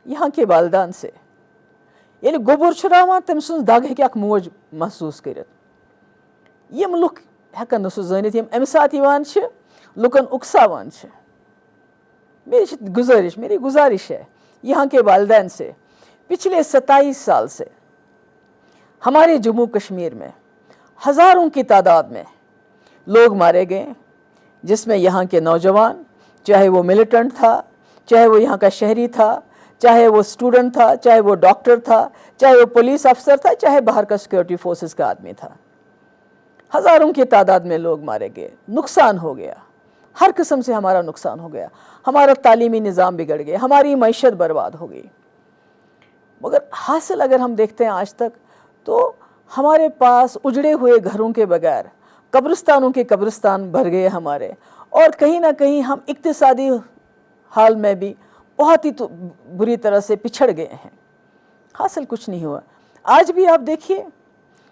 यहाँ के वालिदान से, यानी गोबर छुरावान तम सुन दाग है कि मोज महसूस कर यम लुक हेकन सह जानित यम अमि साथ यवान छ लुकन उकसावान छ। मेरी गुजारिश है यहाँ के वालिदैन से, पिछले 27 साल से हमारे जम्मू कश्मीर में हज़ारों की तादाद में लोग मारे गए, जिसमें यहाँ के नौजवान, चाहे वो मिलिटेंट था, चाहे वो यहाँ का शहरी था, चाहे वो स्टूडेंट था, चाहे वो डॉक्टर था, चाहे वो पुलिस अफसर था, चाहे बाहर का सिक्योरिटी फोर्सेस का आदमी था, हज़ारों की तादाद में लोग मारे गए, नुकसान हो गया, हर किस्म से हमारा नुकसान हो गया, हमारा तालीमी निज़ाम बिगड़ गया, हमारी मईशत बर्बाद हो गई। मगर हासिल अगर हम देखते हैं आज तक, तो हमारे पास उजड़े हुए घरों के बगैर कब्रिस्तानों के कब्रिस्तान भर गए हमारे, और कहीं ना कहीं हम इक्तिसादी हाल में भी बहुत ही बुरी तरह से पिछड़ गए हैं। हासिल कुछ नहीं हुआ। आज भी आप देखिए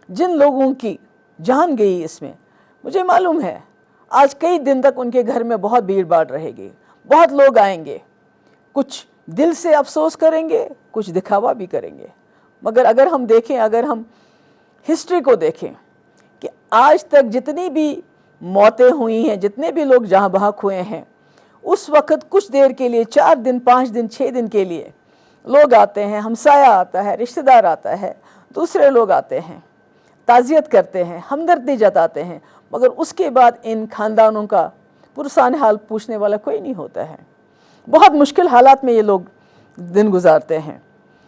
जिन लोगों की जान गई इसमें, मुझे मालूम है आज कई दिन तक उनके घर में बहुत भीड़ भाड़ रहेगी, बहुत लोग आएंगे, कुछ दिल से अफसोस करेंगे, कुछ दिखावा भी करेंगे। मगर अगर हम देखें, अगर हम हिस्ट्री को देखें कि आज तक जितनी भी मौतें हुई हैं, जितने भी लोग जहाँ बहक हुए हैं, उस वक़्त कुछ देर के लिए, 4 दिन, 5 दिन, 6 दिन के लिए लोग आते हैं, हमसाया आता है, रिश्तेदार आता है, दूसरे लोग आते हैं, ताज़ियत करते हैं, हमदर्दी जताते हैं, मगर उसके बाद इन ख़ानदानों का पुरसान हाल पूछने वाला कोई नहीं होता है। बहुत मुश्किल हालात में ये लोग दिन गुजारते हैं,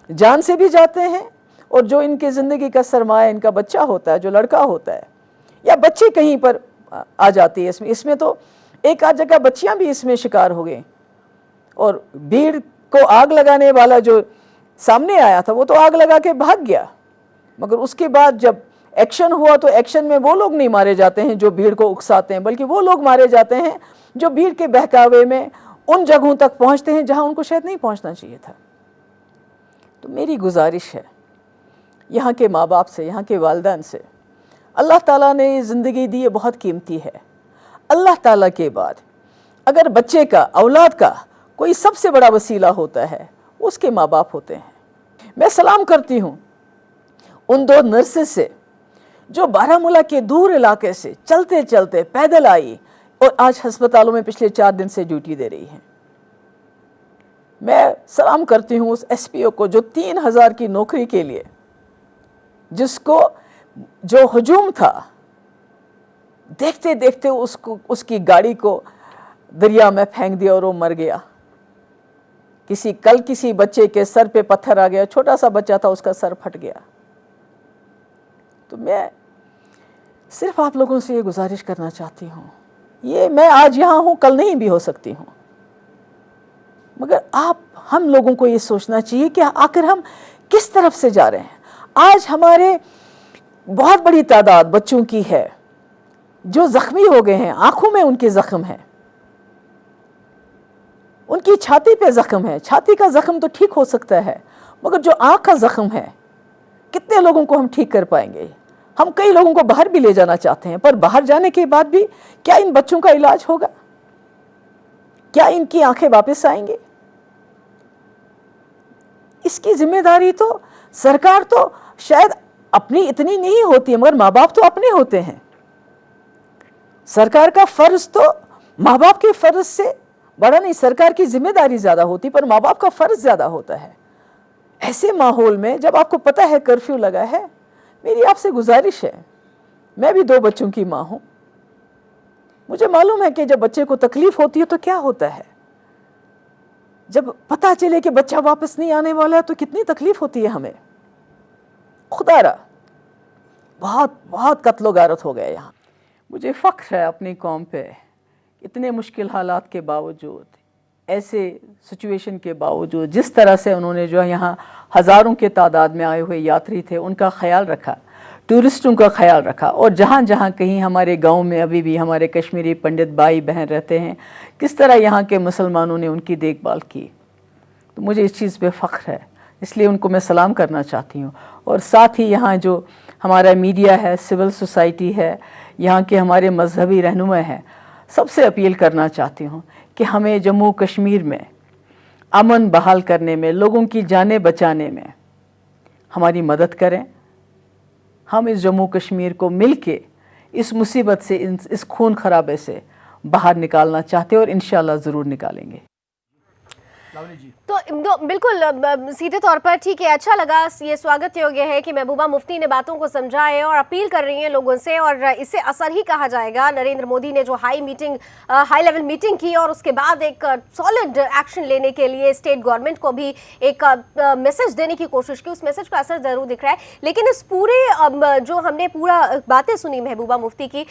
जान से भी जाते हैं, और जो इनके ज़िंदगी का सरमाया इनका बच्चा होता है, जो लड़का होता है या बच्चे कहीं पर आ जाती है, इसमें तो एक आध जगह बच्चियां भी इसमें शिकार हो गई, और भीड़ को आग लगाने वाला जो सामने आया था वो तो आग लगा के भाग गया, मगर उसके बाद जब एक्शन हुआ तो एक्शन में वो लोग नहीं मारे जाते हैं जो भीड़ को उकसाते हैं, बल्कि वो लोग मारे जाते हैं जो भीड़ के बहकावे में उन जगहों तक पहुंचते हैं जहां उनको शायद नहीं पहुंचना चाहिए था। तो मेरी गुजारिश है यहाँ के माँ बाप से, यहाँ के वालिदैन से, अल्लाह ताला ने ये ज़िंदगी दी, ये बहुत कीमती है। अल्लाह ताला के बाद अगर बच्चे का, औलाद का कोई सबसे बड़ा वसीला होता है, उसके माँ बाप होते हैं। मैं सलाम करती हूँ उन 2 नर्सेस से जो बारामूला के दूर इलाके से चलते चलते पैदल आई और आज अस्पतालों में पिछले 4 दिन से ड्यूटी दे रही हैं। मैं सलाम करती हूँ उस एसपीओ को जो 3000 की नौकरी के लिए, जिसको जो हुजूम था, देखते देखते उसको, उसकी गाड़ी को दरिया में फेंक दिया और वो मर गया। किसी बच्चे के सर पे पत्थर आ गया, छोटा सा बच्चा था, उसका सर फट गया। तो मैं सिर्फ आप लोगों से ये गुजारिश करना चाहती हूँ, ये मैं आज यहाँ हूँ, कल नहीं भी हो सकती हूँ, मगर हम लोगों को ये सोचना चाहिए कि आखिर हम किस तरफ से जा रहे हैं। आज हमारे बहुत बड़ी तादाद बच्चों की है जो जख्मी हो गए हैं, आंखों में उनके जख्म है, उनकी छाती पे जख्म है। छाती का जख्म तो ठीक हो सकता है, मगर जो आंख का जख्म है, कितने लोगों को हम ठीक कर पाएंगे? हम कई लोगों को बाहर भी ले जाना चाहते हैं, पर बाहर जाने के बाद भी क्या इन बच्चों का इलाज होगा? क्या इनकी आंखें वापस आएंगी? इसकी जिम्मेदारी तो सरकार तो शायद अपनी इतनी नहीं होती है, मगर माँ बाप तो अपने होते हैं। सरकार का फर्ज तो माँ बाप के फर्ज से बड़ा नहीं, सरकार की जिम्मेदारी ज्यादा होती, पर माँ बाप का फर्ज ज्यादा होता है। ऐसे माहौल में जब आपको पता है कर्फ्यू लगा है, मेरी आपसे गुजारिश है, मैं भी 2 बच्चों की माँ हूं, मुझे मालूम है कि जब बच्चे को तकलीफ होती है तो क्या होता है। जब पता चले कि बच्चा वापस नहीं आने वाला है तो कितनी तकलीफ होती है हमें। खुदारा बहुत बहुत कत्लो गारत हो गया यहाँ। मुझे फ़ख्र है अपनी कौम पे, इतने मुश्किल हालात के बावजूद, ऐसे सिचुएशन के बावजूद, जिस तरह से उन्होंने जो यहाँ हज़ारों के तादाद में आए हुए यात्री थे उनका ख्याल रखा, टूरिस्टों का ख्याल रखा, और जहाँ जहाँ कहीं हमारे गांव में अभी भी हमारे कश्मीरी पंडित भाई बहन रहते हैं, किस तरह यहाँ के मुसलमानों ने उनकी देखभाल की, तो मुझे इस चीज़ पे फ़ख्र है। इसलिए उनको मैं सलाम करना चाहती हूँ। और साथ ही यहाँ जो हमारा मीडिया है, सिविल सोसाइटी है, यहाँ के हमारे मजहबी रहनुमा हैं, सबसे अपील करना चाहती हूँ कि हमें जम्मू कश्मीर में अमन बहाल करने में, लोगों की जानें बचाने में हमारी मदद करें। हम इस जम्मू कश्मीर को मिलके इस मुसीबत से, इस खून खराबे से बाहर निकालना चाहते हैं और इंशाल्लाह ज़रूर निकालेंगे। तो बिल्कुल सीधे तौर पर ठीक है, अच्छा लगा, ये स्वागत योग्य है कि महबूबा मुफ्ती ने बातों को समझा है और अपील कर रही हैं लोगों से, और इससे असर ही कहा जाएगा। नरेंद्र मोदी ने जो हाई लेवल मीटिंग की और उसके बाद एक सॉलिड एक्शन लेने के लिए स्टेट गवर्नमेंट को भी एक मैसेज देने की कोशिश की, उस मैसेज का असर जरूर दिख रहा है। लेकिन इस पूरे जो हमने पूरा बातें सुनी महबूबा मुफ्ती की,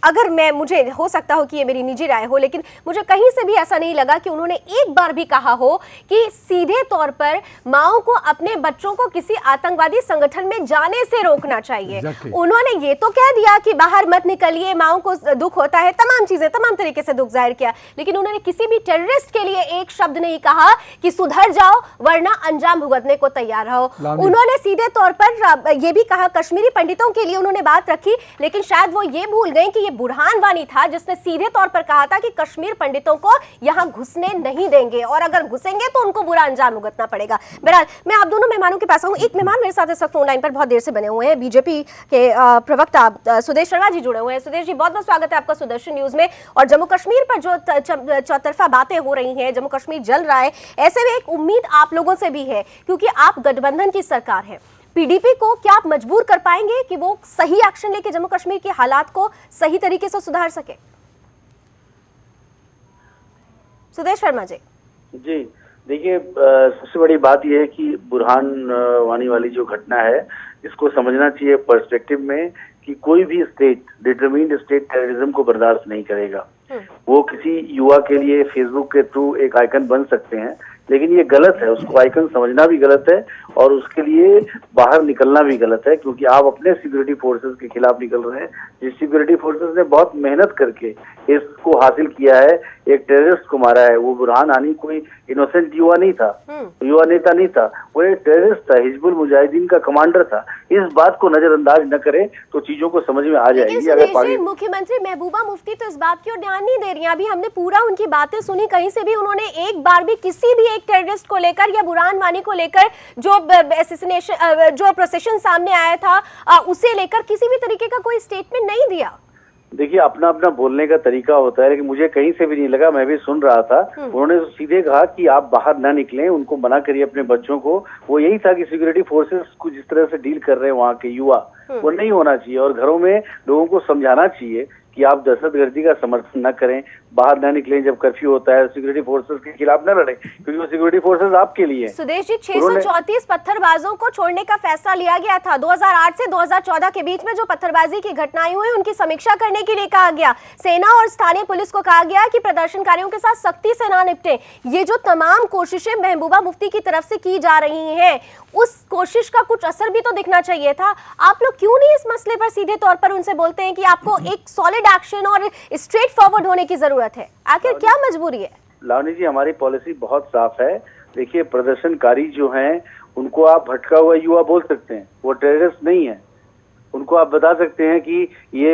अगर मुझे हो सकता हो कि ये मेरी निजी राय हो, लेकिन मुझे कहीं से भी ऐसा नहीं लगा कि उन्होंने एक बार भी कहा हो कि सीधे तौर पर माओ को अपने बच्चों को किसी आतंकवादी संगठन में जाने से रोकना चाहिए। उन्होंने ये तो कह दिया कि बाहर मत निकलिए, माओ को दुख होता है, तमाम चीजें, तमाम तरीके से दुख जाहिर किया, लेकिन उन्होंने किसी भी टेररिस्ट के लिए एक शब्द नहीं कहा कि सुधर जाओ वरना अंजाम भुगतने को तैयार रहो। उन्होंने सीधे तौर पर यह भी कहा, कश्मीरी पंडितों के लिए उन्होंने बात रखी, लेकिन शायद वो ये भूल गए कि ये बुरहान वानी था जिसने सीधे तौर पर कहा था कि कश्मीर पंडितों को यहां घुसने नहीं देंगे और अगर घुसेंगे तो उनको बुरा अंजाम भुगतना पड़ेगा। बहरहाल मैं आप दोनों मेहमानों के पास आऊं। एक मेहमान मेरे साथ इस वक्त फोन लाइन पर बहुत देर से बने हुए हैं, बीजेपी के प्रवक्ता सुदेश शर्मा जी जुड़े हुए हैं। सुदेश जी, बहुत बहुत स्वागत है आपका सुदर्शन न्यूज में। और जम्मू कश्मीर पर जो चौतरफा बातें हो रही हैं, जम्मू कश्मीर जल रहा है, ऐसे में एक उम्मीद आप लोगों से भी है, क्योंकि आप गठबंधन की सरकार है, पीडीपी को क्या आप मजबूर कर पाएंगे कि वो सही एक्शन लेके जम्मू कश्मीर के हालात को सही तरीके से सुधार सके? सुदेश शर्मा जी। जी, देखिए, सबसे बड़ी बात यह है कि बुरहान वानी वाली जो घटना है, इसको समझना चाहिए पर्सपेक्टिव में कि कोई भी स्टेट, डिटरमिन्ड स्टेट टेररिज्म को बर्दाश्त नहीं करेगा। वो किसी युवा के लिए फेसबुक के थ्रू एक आइकन बन सकते हैं, लेकिन ये गलत है, उसको आइकन समझना भी गलत है और उसके लिए बाहर निकलना भी गलत है, क्योंकि आप अपने सिक्योरिटी फोर्सेस के खिलाफ निकल रहे हैं। जिस सिक्योरिटी फोर्सेस ने बहुत मेहनत करके इसको हासिल किया है, एक टेररिस्ट को मारा है। वो बुरहान वानी कोई इनोसेंट युवा नहीं था, युवा नेता नहीं था, वो एक टेररिस्ट था, हिजबुल मुजाहिदीन का कमांडर था। इस बात को नजरअंदाज न करें तो चीजों को समझ में आ जाएगी। अगर मुख्यमंत्री महबूबा मुफ्ती तो इस बात की ओर ध्यान नहीं दे रही हैं। अभी हमने पूरा उनकी बातें सुनी, कहीं से भी उन्होंने एक बार भी किसी भी एक टेररिस्ट को लेकर या बुरहान वानी को लेकर जो असैसिनेशन जो प्रोसेशन सामने आया था उसे लेकर किसी भी तरीके का कोई स्टेटमेंट नहीं दिया। देखिए, अपना अपना बोलने का तरीका होता है, लेकिन मुझे कहीं से भी नहीं लगा, मैं भी सुन रहा था, उन्होंने सीधे कहा कि आप बाहर ना निकलें, उनको मना करिए अपने बच्चों को। वो यही था कि सिक्योरिटी फोर्सेस को जिस तरह से डील कर रहे हैं वहाँ के युवा, वो नहीं होना चाहिए और घरों में लोगों को समझाना चाहिए कि आप दहशतगर्दी का समर्थन न करें, बाहर न निकलें जब कर्फ्यू होता है, सिक्योरिटी फोर्सेस के खिलाफ न लड़ें, क्योंकि वो सिक्योरिटी फोर्सेस आपके लिए। सुदेश जी, 634 पत्थरबाजों को छोड़ने का फैसला लिया गया था। 2008 से 2014 के बीच में जो पत्थरबाजी की घटनाएं हुई उनकी समीक्षा करने के लिए कहा गया। सेना और स्थानीय पुलिस को कहा गया कि प्रदर्शनकारियों के साथ सख्ती से ना निपटे। ये जो तमाम कोशिशें महबूबा मुफ्ती की तरफ से की जा रही हैं, उस कोशिश का कुछ असर भी तो दिखना चाहिए था। आप लोग क्यों नहीं इस मसले पर सीधे तौर पर उनसे बोलते हैं कि आपको एक सॉलिड एक्शन और स्ट्रेट फॉरवर्ड होने की जरूरत है? आखिर क्या मजबूरी है? लावनी जी, हमारी पॉलिसी बहुत साफ है। देखिए, प्रदर्शनकारी जो हैं उनको आप भटका हुआ युवा बोल सकते हैं, वो टेररिस्ट नहीं है। उनको आप बता सकते हैं कि ये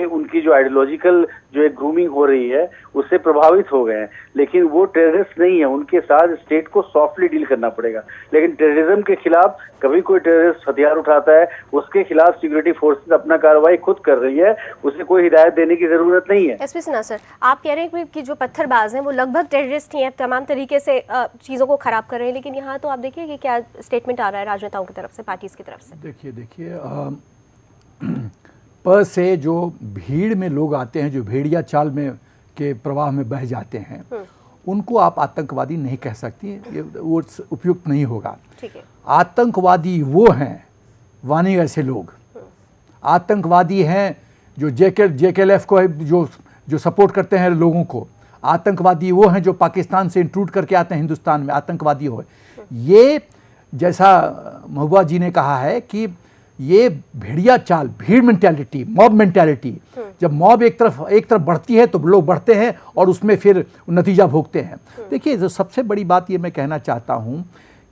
उनकी जो आइडियोलॉजिकल जो एक ग्रूमिंग हो रही है उससे प्रभावित हो गए हैं, लेकिन वो टेररिस्ट नहीं है। उनके साथ स्टेट को सॉफ्टली डील करना पड़ेगा। लेकिन टेररिज्म के खिलाफ कभी कोई टेररिस्ट हथियार उठाता है, उसके खिलाफ सिक्योरिटी फोर्सेस अपना कार्रवाई खुद कर रही है, उसे कोई हिदायत देने की जरूरत नहीं है। एसपी सिन्हा सर, आप कह रहे हैं कि जो पत्थरबाज हैं वो लगभग टेररिस्ट ही हैं, तमाम तरीके से चीज़ों को खराब कर रहे हैं, लेकिन यहाँ तो आप देखिए कि क्या स्टेटमेंट आ रहा है राजनेताओं की तरफ से, पार्टीज की तरफ से। देखिए पर से जो भीड़ में लोग आते हैं, जो भेड़िया चाल में के प्रवाह में बह जाते हैं, उनको आप आतंकवादी नहीं कह सकती, वो उपयुक्त नहीं होगा। ठीक है। आतंकवादी वो हैं वानी ऐसे लोग, आतंकवादी हैं जो JKLF को जो सपोर्ट करते हैं लोगों को, आतंकवादी वो हैं जो पाकिस्तान से इंट्रूड करके आते हैं हिंदुस्तान में, आतंकवादी हो। ये जैसा महबूबा जी ने कहा है कि ये भेड़िया चाल, भीड़ मेंटालिटी, मॉब मेंटालिटी, जब मॉब एक तरफ बढ़ती है तो लोग बढ़ते हैं और उसमें फिर नतीजा भोगते हैं। देखिए, जो सबसे बड़ी बात ये मैं कहना चाहता हूँ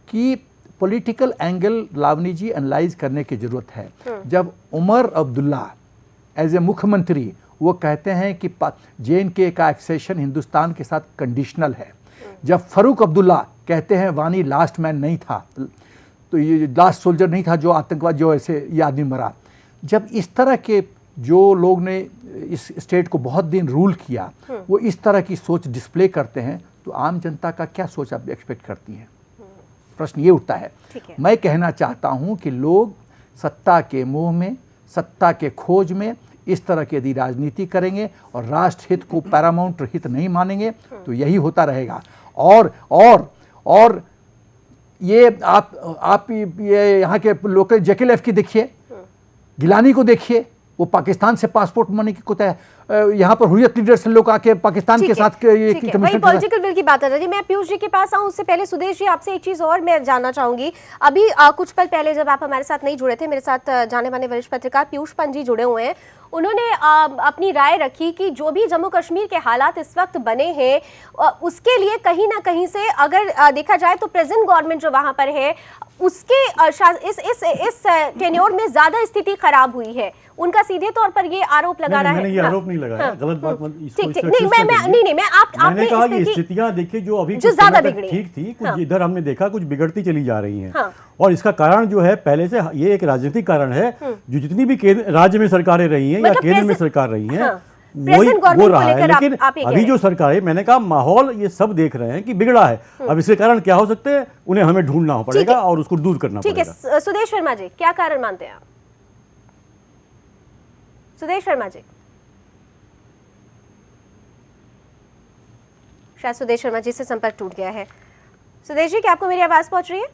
कि पॉलिटिकल एंगल लावनी जी एनालाइज करने की ज़रूरत है। जब उमर अब्दुल्ला एज ए मुख्यमंत्री वो कहते हैं कि JNK का एक्सेशन हिंदुस्तान के साथ कंडीशनल है, जब फारूक अब्दुल्ला कहते हैं वानी लास्ट मैन नहीं था, तो ये लास्ट सोल्जर नहीं था जो आतंकवाद जो ऐसे ये आदमी मरा, जब इस तरह के जो लोग ने इस स्टेट को बहुत दिन रूल किया वो इस तरह की सोच डिस्प्ले करते हैं, तो आम जनता का क्या सोच आप एक्सपेक्ट करती हैं? प्रश्न ये उठता है। मैं कहना चाहता हूँ कि लोग सत्ता के मोह में, सत्ता के खोज में इस तरह की यदि राजनीति करेंगे और राष्ट्र हित को पैरामाउंट हित नहीं मानेंगे तो यही होता रहेगा। और ये आप ये यहाँ के लोकल JKLF की देखिए, गिलानी को देखिए, वो पाकिस्तान से पासपोर्ट मनी की कुछ है, यहाँ पर हुर्रियत लीडर्स लोग आके पाकिस्तान के साथ वही पॉलिटिकल विल की बात है। मैं पीयूष जी के पास आऊँ उससे पहले सुदेश जी आपसे एक चीज और मैं जानना चाहूंगी। अभी कुछ पल पहले जब आप हमारे साथ नहीं जुड़े थे, मेरे साथ जाने माने वरिष्ठ पत्रकार पीयूष पंत जी जुड़े हुए हैं, उन्होंने अपनी राय रखी कि जो भी जम्मू कश्मीर के हालात इस वक्त बने हैं उसके लिए कहीं ना कहीं से अगर देखा जाए तो प्रेजेंट गवर्नमेंट जो वहां पर है उसके इस टेन्योर में ज्यादा स्थिति खराब हुई है। उनका सीधे तौर पर ये आरोप लगा रहा है। मैंने ये आरोप नहीं लगाया, गलत बात मत इसको ठीक नहीं मैं मैंने कहा कि स्थितियां देखिए जो अभी जो ज्यादा बिगड़ी ठीक थी, कुछ इधर हमने देखा कुछ बिगड़ती चली जा रही हैं। और इसका कारण जो है पहले से ये एक राजनीतिक कारण है, जो जितनी भी राज्य में सरकारें रही हैं या केंद्र में सरकार रही हैं वो रहा है। लेकिन अभी जो सरकार है, मैंने कहा माहौल ये सब देख रहे हैं कि बिगड़ा है। अब इसके कारण क्या हो सकते हैं, उन्हें हमें ढूंढना पड़ेगा और उसको दूर करना पड़ेगा। ठीक है, सुदेश शर्मा जी क्या कारण मानते हैं आप? सुदेश शर्मा जी, शायद सुदेश शर्मा जी से संपर्क टूट गया है। सुदेश जी, क्या आपको मेरी आवाज पहुंच रही है?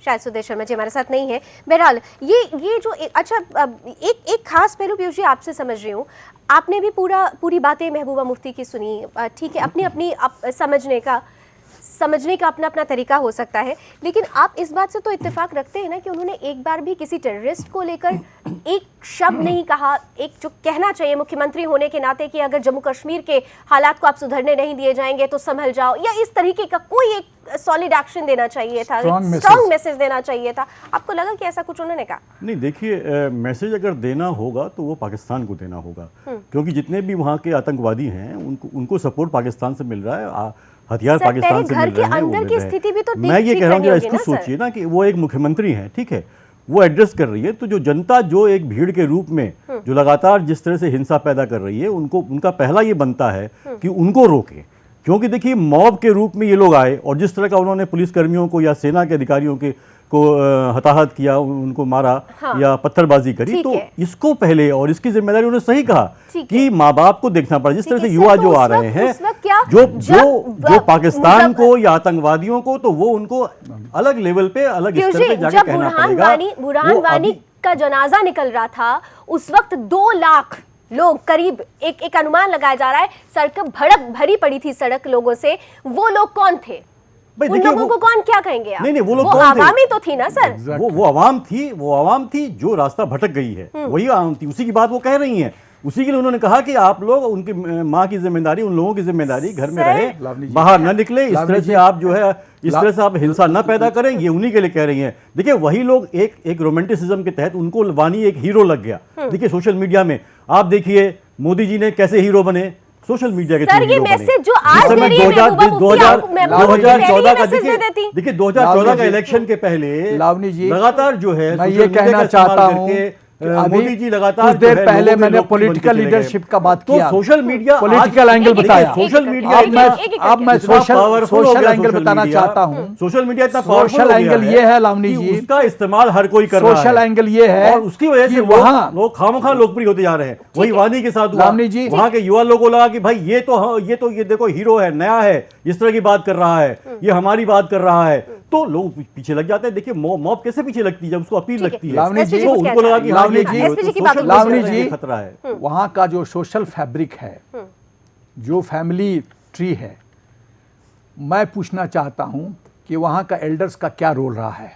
शायद सुदेश शर्मा जी हमारे साथ नहीं है। बहरहाल ये जो एक खास पहलू पीयूष जी आपसे समझ रही हूँ, आपने भी पूरी बातें महबूबा मुफ्ती की सुनी, ठीक है, अपनी समझने का अपना अपना तरीका हो सकता है, लेकिन आप इस बात से तो इत्तेफाक रखते हैं ना कि उन्होंने एक बार भी किसी टेररिस्ट को लेकर एक शब्द नहीं कहा, एक जो कहना चाहिए मुख्यमंत्री होने के नाते कि अगर जम्मू कश्मीर के हालात को आप सुधरने नहीं दिए जाएंगे तो संभल जाओ, या इस तरीके का कोई एक सॉलिड एक्शन देना चाहिए था, स्ट्रॉन्ग मैसेज देना चाहिए था। आपको लगा कि ऐसा कुछ उन्होंने कहा? नहीं, देखिए, मैसेज अगर देना होगा तो वो पाकिस्तान को देना होगा, क्योंकि जितने भी वहाँ के आतंकवादी हैं उनको सपोर्ट पाकिस्तान से मिल रहा है, हथियार पाकिस्तान से मिल रहे हैं, अंदर की स्थिति भी तो मैं ये कह रहा हूँ कि इसको सोचिए ना कि वो एक मुख्यमंत्री हैं, ठीक है, वो एड्रेस कर रही है, तो जो जनता जो एक भीड़ के रूप में जो लगातार जिस तरह से हिंसा पैदा कर रही है, उनका पहला ये बनता है कि उनको रोके, क्योंकि देखिए मॉब के रूप में ये लोग आए और जिस तरह का उन्होंने पुलिसकर्मियों को या सेना के अधिकारियों को हताहत किया, उनको मारा, हाँ, या पत्थरबाजी करी, तो इसको पहले, और इसकी जिम्मेदारी उन्होंने सही कहा कि माँ बाप को देखना पड़ा। जिस तरह से युवा जो आ रहे हैं जो पाकिस्तान को या आतंकवादियों को, तो वो उनको अलग लेवल पे, अलग स्तर पे जाके कहना पड़ेगा। बुरहान वानी का जनाजा निकल रहा था, उस वक्त 2 लाख लोग करीब, एक अनुमान लगाया जा रहा है, सड़क भड़क भरी पड़ी थी सड़क लोगों से। वो लोग कौन थे? उन लोगों को कौन क्या कहेंगे आप? नहीं, वो लोग आवामी तो थी ना सर। वो आवाम थी जो रास्ता भटक गई है, वही आवाम थी, उसी की बात वो कह रही हैं। उसी के लिए उन्होंने कहा कि आप लोग, उनकी माँ की जिम्मेदारी, उन लोगों की जिम्मेदारी, घर में रहे, बाहर न निकले, इस तरह से आप जो है, इस तरह से आप हिंसा न पैदा करें, ये उन्हीं के लिए कह रही हैं। देखिए वही लोग एक रोमांटिसिज्म के तहत उनको वानी एक हीरो लग गया। देखिए सोशल मीडिया में आप देखिए मोदी जी ने कैसे हीरो बने, सोशल मीडिया के सर, ये मैसेज जो आज दे रही है 2014 का, देखिए 2014 का इलेक्शन के पहले लावनी जी लगातार जो है, मैं ये कहना चाहता हूँ, मोदी जी लगातार कुछ देर पहले मैंने पॉलिटिकल लीडरशिप का बात किया, तो सोशल मीडिया पॉलिटिकल एंगल बताया, सोशल मीडिया अब मैं सोशल एंगल बताना चाहता हूँ। सोशल मीडिया इतना सोशल एंगल ये है लावनी जी, उसका इस्तेमाल हर कोई कर रहा है। सोशल एंगल ये है और उसकी वजह से वहाँ लोग खामखा लोकप्रिय होते जा रहे हैं। वही वानी के साथ लावनी जी, वहाँ के युवा लोगों को लगा कि भाई ये देखो हीरो है, नया है, इस तरह की बात कर रहा है, ये हमारी बात कर रहा है, तो लोग पीछे लग जाते हैं। देखिए मॉब कैसे पीछे लगती है जब उसको अपील लगती है, लावनी जी, उनको लगा कि लावनी जी, खतरा है। वहाँ का जो सोशल फैब्रिक है, जो फैमिली ट्री है, मैं पूछना चाहता हूँ कि वहाँ का एल्डर्स का क्या रोल रहा है,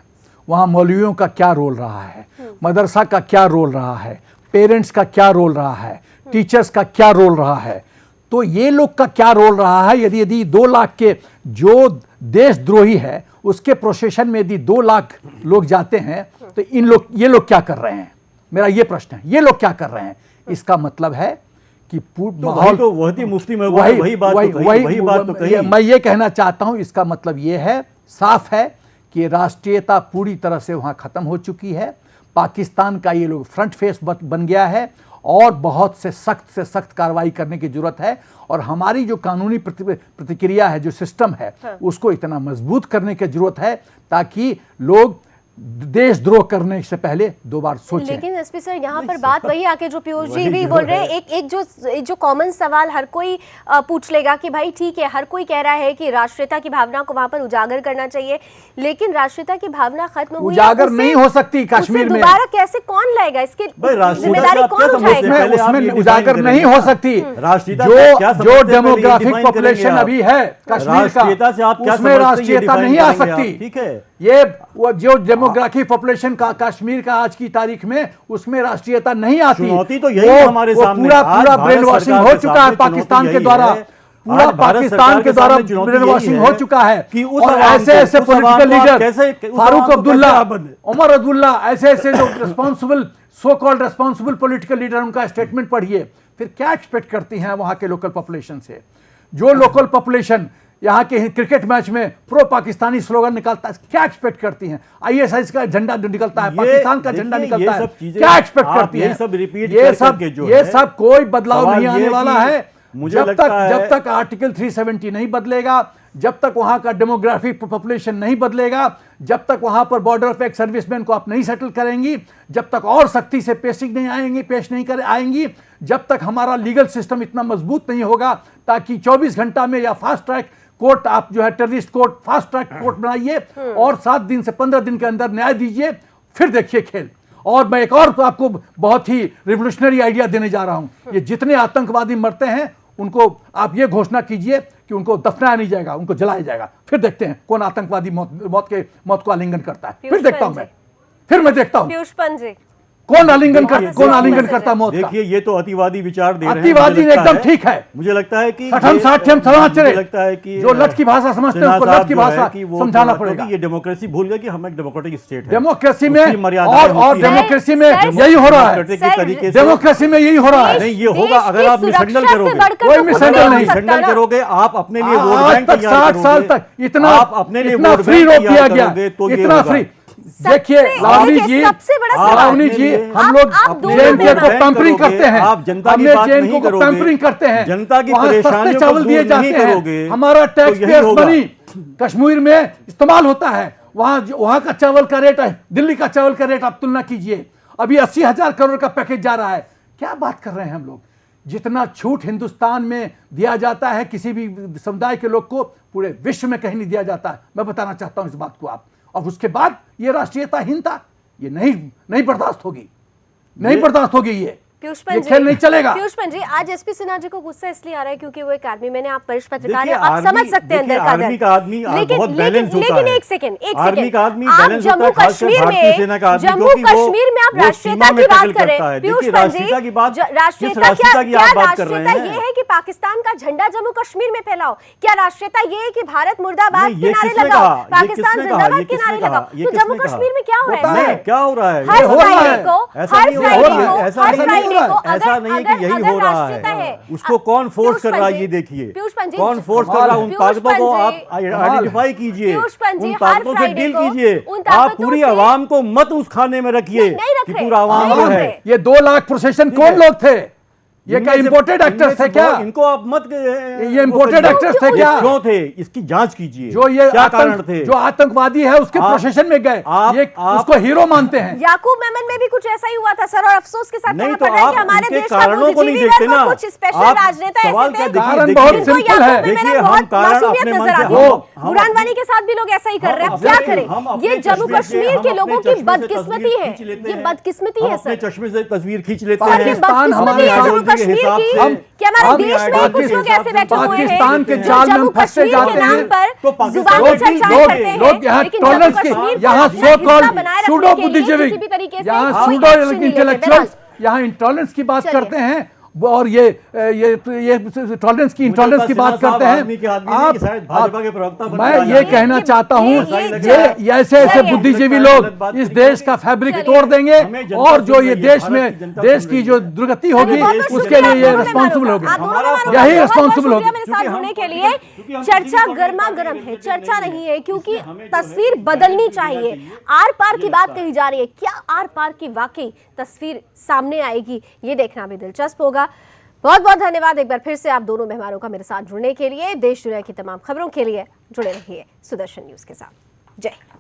वहाँ मौलवियों का क्या रोल रहा है, मदरसा का क्या रोल रहा है, पेरेंट्स का क्या रोल रहा है, टीचर्स का क्या रोल रहा है, तो ये लोग का क्या रोल रहा है। यदि 2 लाख के जो देशद्रोही है उसके प्रोसेशन में यदि 2 लाख लोग जाते हैं, तो ये लोग क्या कर रहे हैं, मेरा ये प्रश्न है, ये लोग क्या कर रहे हैं। इसका मतलब है कि माहौल तो वही मुफ्ती में वही बात तो कही। मैं ये कहना चाहता हूं, इसका मतलब ये है, साफ है कि राष्ट्रीयता पूरी तरह से वहां खत्म हो चुकी है। पाकिस्तान का ये लोग फ्रंट फेस बन गया है और बहुत से सख्त कार्रवाई करने की जरूरत है। और हमारी जो कानूनी प्रतिक्रिया है, जो सिस्टम है, उसको इतना मजबूत करने की जरूरत है ताकि लोग देशद्रोह करने से पहले 2 बार सोचें। लेकिन एसपी सर, यहाँ पर बात वही आके जो पीयूष जी भी बोल रहे हैं, एक जो कॉमन सवाल हर कोई पूछ लेगा कि भाई ठीक है, हर कोई कह रहा है कि राष्ट्रीयता की भावना को वहां पर उजागर करना चाहिए, लेकिन राष्ट्रीयता की भावना खत्म हुई, उजागर नहीं हो सकती कश्मीर में। दोबारा कैसे कौन लाएगा इसकी जिम्मेदारी, कौन उठाएगा? उसमें उजागर नहीं हो सकती। जो डेमोग्राफिक पॉपुलेशन अभी है कश्मीर का, उसमें राष्ट्रीयता नहीं आ सकती। ठीक है, ये जो डेमोग्राफिक पॉपुलेशन का कश्मीर का आज की तारीख में, उसमें राष्ट्रीयता नहीं आती। चुनौती तो यही हमारे सामने, पूरा ब्रेन वॉशिंग हो चुका है पाकिस्तान के द्वारा, पूरा पाकिस्तान के द्वारा ब्रेन वॉशिंग हो चुका है कि ऐसे पॉलिटिकल लीडर फारूक अब्दुल्ला, उमर अब्दुल्ला, ऐसे जो responsible, so called responsible political leader, उनका स्टेटमेंट पढ़िए, फिर क्या एक्सपेक्ट करती हैं वहां के लोकल पॉपुलेशन से। जो लोकल पॉपुलेशन यहाँ के क्रिकेट मैच में प्रो पाकिस्तानी स्लोगन निकालता है, क्या एक्सपेक्ट करती हैं? ISIS का झंडा निकलता है, पाकिस्तान का झंडा निकलता है, क्या एक्सपेक्ट करती है? ये सब कोई बदलाव नहीं आने वाला है जब तक आर्टिकल 370 नहीं बदलेगा, जब तक वहां का डेमोग्राफिक पॉपुलेशन नहीं बदलेगा, जब तक वहां पर बॉर्डर पे एक सर्विसमैन को आप नहीं सेटल करेंगी, जब तक और सख्ती से पेश नहीं आएंगी, जब तक हमारा लीगल सिस्टम इतना मजबूत नहीं होगा ताकि 24 घंटा में या फास्ट ट्रैक कोर्ट आप जो है terrorist court, fast track court बनाइए और 7 दिन से 15 दिन के अंदर न्याय दीजिए, फिर देखिए खेल। और मैं एक और आपको बहुत ही रिवोल्यूशनरी आइडिया देने जा रहा हूं। ये जितने आतंकवादी मरते हैं उनको आप ये घोषणा कीजिए कि उनको दफनाया नहीं जाएगा, उनको जलाया जाएगा। फिर देखते हैं कौन आतंकवादी मौत को आलिंगन करता है। फिर देखता हूं मैं देखता हूं पीयूष पंत जी कौन आलिंगन करता मौत का। देखिए ये तो अतिवादी विचार दे रहे हैं। अतिवादी एकदम ठीक है। मुझे लगता है कि मुझे लगता है कि जो लठ की भाषा समझते हैं उनको लठ की भाषा समझाना पड़ेगा। ये डेमोक्रेसी भूल गया कि हम एक डेमोक्रेटिक स्टेट है। डेमोक्रेसी में और डेमोक्रेसी में यही हो रहा है। डेमोक्रेसी में यही हो रहा है। नहीं ये होगा अगर आप मिसहैंडल करोगे। कोई मिसहैंडल नहीं। मिसहैंडल करोगे आप अपने लिए वोट आज बैंक तक तैयार 60 साल करोगे, तक इतना आप अपने लिए इतना वोट फ्री बैंक रोक दिया तैयार गया, करोगे तो ये इतना होगा। फ्री। देखिए लावनी जी, लावनी जी, हम लोग जेएनके को पैम्परिंग करते हैं, आप जनता की हमने बात जेएनके नहीं को करोगे, पैम्परिंग करते हैं, जनता की वहाँ सस्ते परेशानियों को चावल दिए दूर जाते नहीं हैं, करोगे, हमारा तो यही टैक्स होगा। मनी कश्मीर में इस्तेमाल होता है। वहां का चावल का रेट है, दिल्ली का चावल का रेट आप तुलना कीजिए। अभी 80,000 करोड़ का पैकेज जा रहा है। क्या बात कर रहे हैं हम लोग। जितना छूट हिंदुस्तान में दिया जाता है किसी भी समुदाय के लोग को, पूरे विश्व में कहीं नहीं दिया जाता है। मैं बताना चाहता हूं इस बात को आप। और उसके बाद ये राष्ट्रीयताहीनता ये नहीं बर्दाश्त होगी, नहीं बर्दाश्त होगी। ये खेल नहीं चलेगा। पीयूष पंत जी, आज एसपी सिन्हा जी को गुस्सा इसलिए आ रहा है क्योंकि वो एक आर्मी मैंने आप वरिष्ठ पत्रकार हैं, आप समझ सकते हैं अंदर का दर्द। आर्मी का आदमी बहुत बैलेंस होता है। लेकिन एक सेकंड आर्मी का आदमी आप बैलेंस होता है, जम्मू खासकर कश्मीर भारतीय सेना का आदमी, जम्मू क्योंकि वो कश्मीर में आप वो राष्ट्रीयता सीमा में की बात टैकल कर रहे करता है। हैं पीयूष देखिए, पंत राष्ट्रीयता की बात- जी, किस राष्ट्रीयता राष्ट्रीयता की क्या आप बात कर रहे राष्ट्रीयता हैं? ये है कि पाकिस्तान का झंडा जम्मू कश्मीर में फैलाओ? क्या राष्ट्रीयता ये है कि भारत मुर्दाबाद नहीं, के ये नारे किसने लगाओ, कहा? ये पाकिस्तान किसने कहा? जिंदाबाद ये के किसने नारे कहा? लगाओ? ये तो किसने जम्मू कहा? कश्मीर में क्या हो रहा नहीं, है? क्या हो रहा है? हर हो रहा फ्राइडे है। को ऐसा हर नहीं हो रहा फ्राइडे है। को ऐसा हर नहीं हो फ्राइडे रहा है। को ऐसा नहीं है कि यही हो रहा है। उसको कौन फोर्स कर रहा है ये देखिए। पीयूष पंत जी, कौन फोर्स कर रहा है? उन पीयूष ताकतों को पंत आप जी, आइडेंटिफाई कीजिए, पीयूष पंत जी, उन हर ताकतों से फ्राइडे डील को कीजिए। उन आप ताकतों पूरी से- आवाम को मत उस खाने में रखिए नहीं रख कि रहे, पूरा आवाम नहीं जो रख है। रहे। ये 2 लाख प्रोसेशन कौन लोग थे? ये क्या इंपोर्टेड इनमें एक्टर्स से थे क्या? इनको आप मत ये इंपोर्टेड एक्टर्स थे क्या? क्यों थे? इसकी जांच कीजिए। जो ये क्या कारण थे? जो आतंकवादी है उसके प्रोसेशन में गए, ये उसको हीरो मानते हैं। याकूब मेमन में भी कुछ ऐसा ही हुआ था सर, और अफसोस के साथ नहीं कहना तो पड़ रहा है आप कि हमारे उनके देश का कारणों को नहीं बुद्धिजीवी देखते वर्ग ना। और कुछ स्पेशल आप राजनेता सवाल ऐसे क्या थे देखिए, कारण देखिए, बहुत जिनको सिंपल याकूब है। मेमन देखिए, बहुत हम कारण मासूमियत अपने नजर मन आती से- है। हम- बुरहान वानी के साथ भी लोग ऐसा ही कर रहे हैं। अब क्या करें? ये जम्मू कश्मीर के लोगों की बदकिस्मती है, ये बदकिस्मती है अपने सर। चश्मे से तस्वीर खींच लेते और ये हैं। बदकिस्मती है जम्मू कश्मीर की कि हमारे हम देश में कुछ लोग ऐसे बैठे हुए हैं पाकिस्तान के जो जाल में जम्मू फंसते कश्मीर जाते के नाम हैं। पर तो पाकिस्तान जुबानी लोग- चर्चाएं करते हैं, लोग यहाँ लेकिन जम्मू टॉलरेंस के कश्मीर यहाँ को सो अपना कॉल्ड हिस्सा बनाए रखने सूडो के लिए बुद्धिजीवी, किसी भी तरीके से यहाँ कोई सूडो action नहीं लेते। इंटेलेक्चुअल्स यहाँ इंटॉलरेंस की बात चलिए। करते हैं और ये टॉलरेंस की इंटॉलरेंस की बात करते हैं। मैं ये कहना चाहता हूँ ये ऐसे ऐसे बुद्धिजीवी लोग इस देश का फैब्रिक तोड़ देंगे और जो ये देश में देश की जो दुर्गति होगी उसके लिए ये रिस्पॉन्सिबल होगी, यही रिस्पॉन्सिबल होगी। मेरे साथ होने के लिए चर्चा गर्मा गर्म है, चर्चा नहीं है, क्योंकि तस्वीर बदलनी चाहिए। आर पार की बात कही जा रही है, क्या आर पार की वाकई तस्वीर सामने आएगी, ये देखना भी दिलचस्प होगा। बहुत बहुत धन्यवाद एक बार फिर से आप दोनों मेहमानों का मेरे साथ जुड़ने के लिए। देश दुनिया की तमाम खबरों के लिए जुड़े रहिए सुदर्शन न्यूज के साथ। जय हिंद।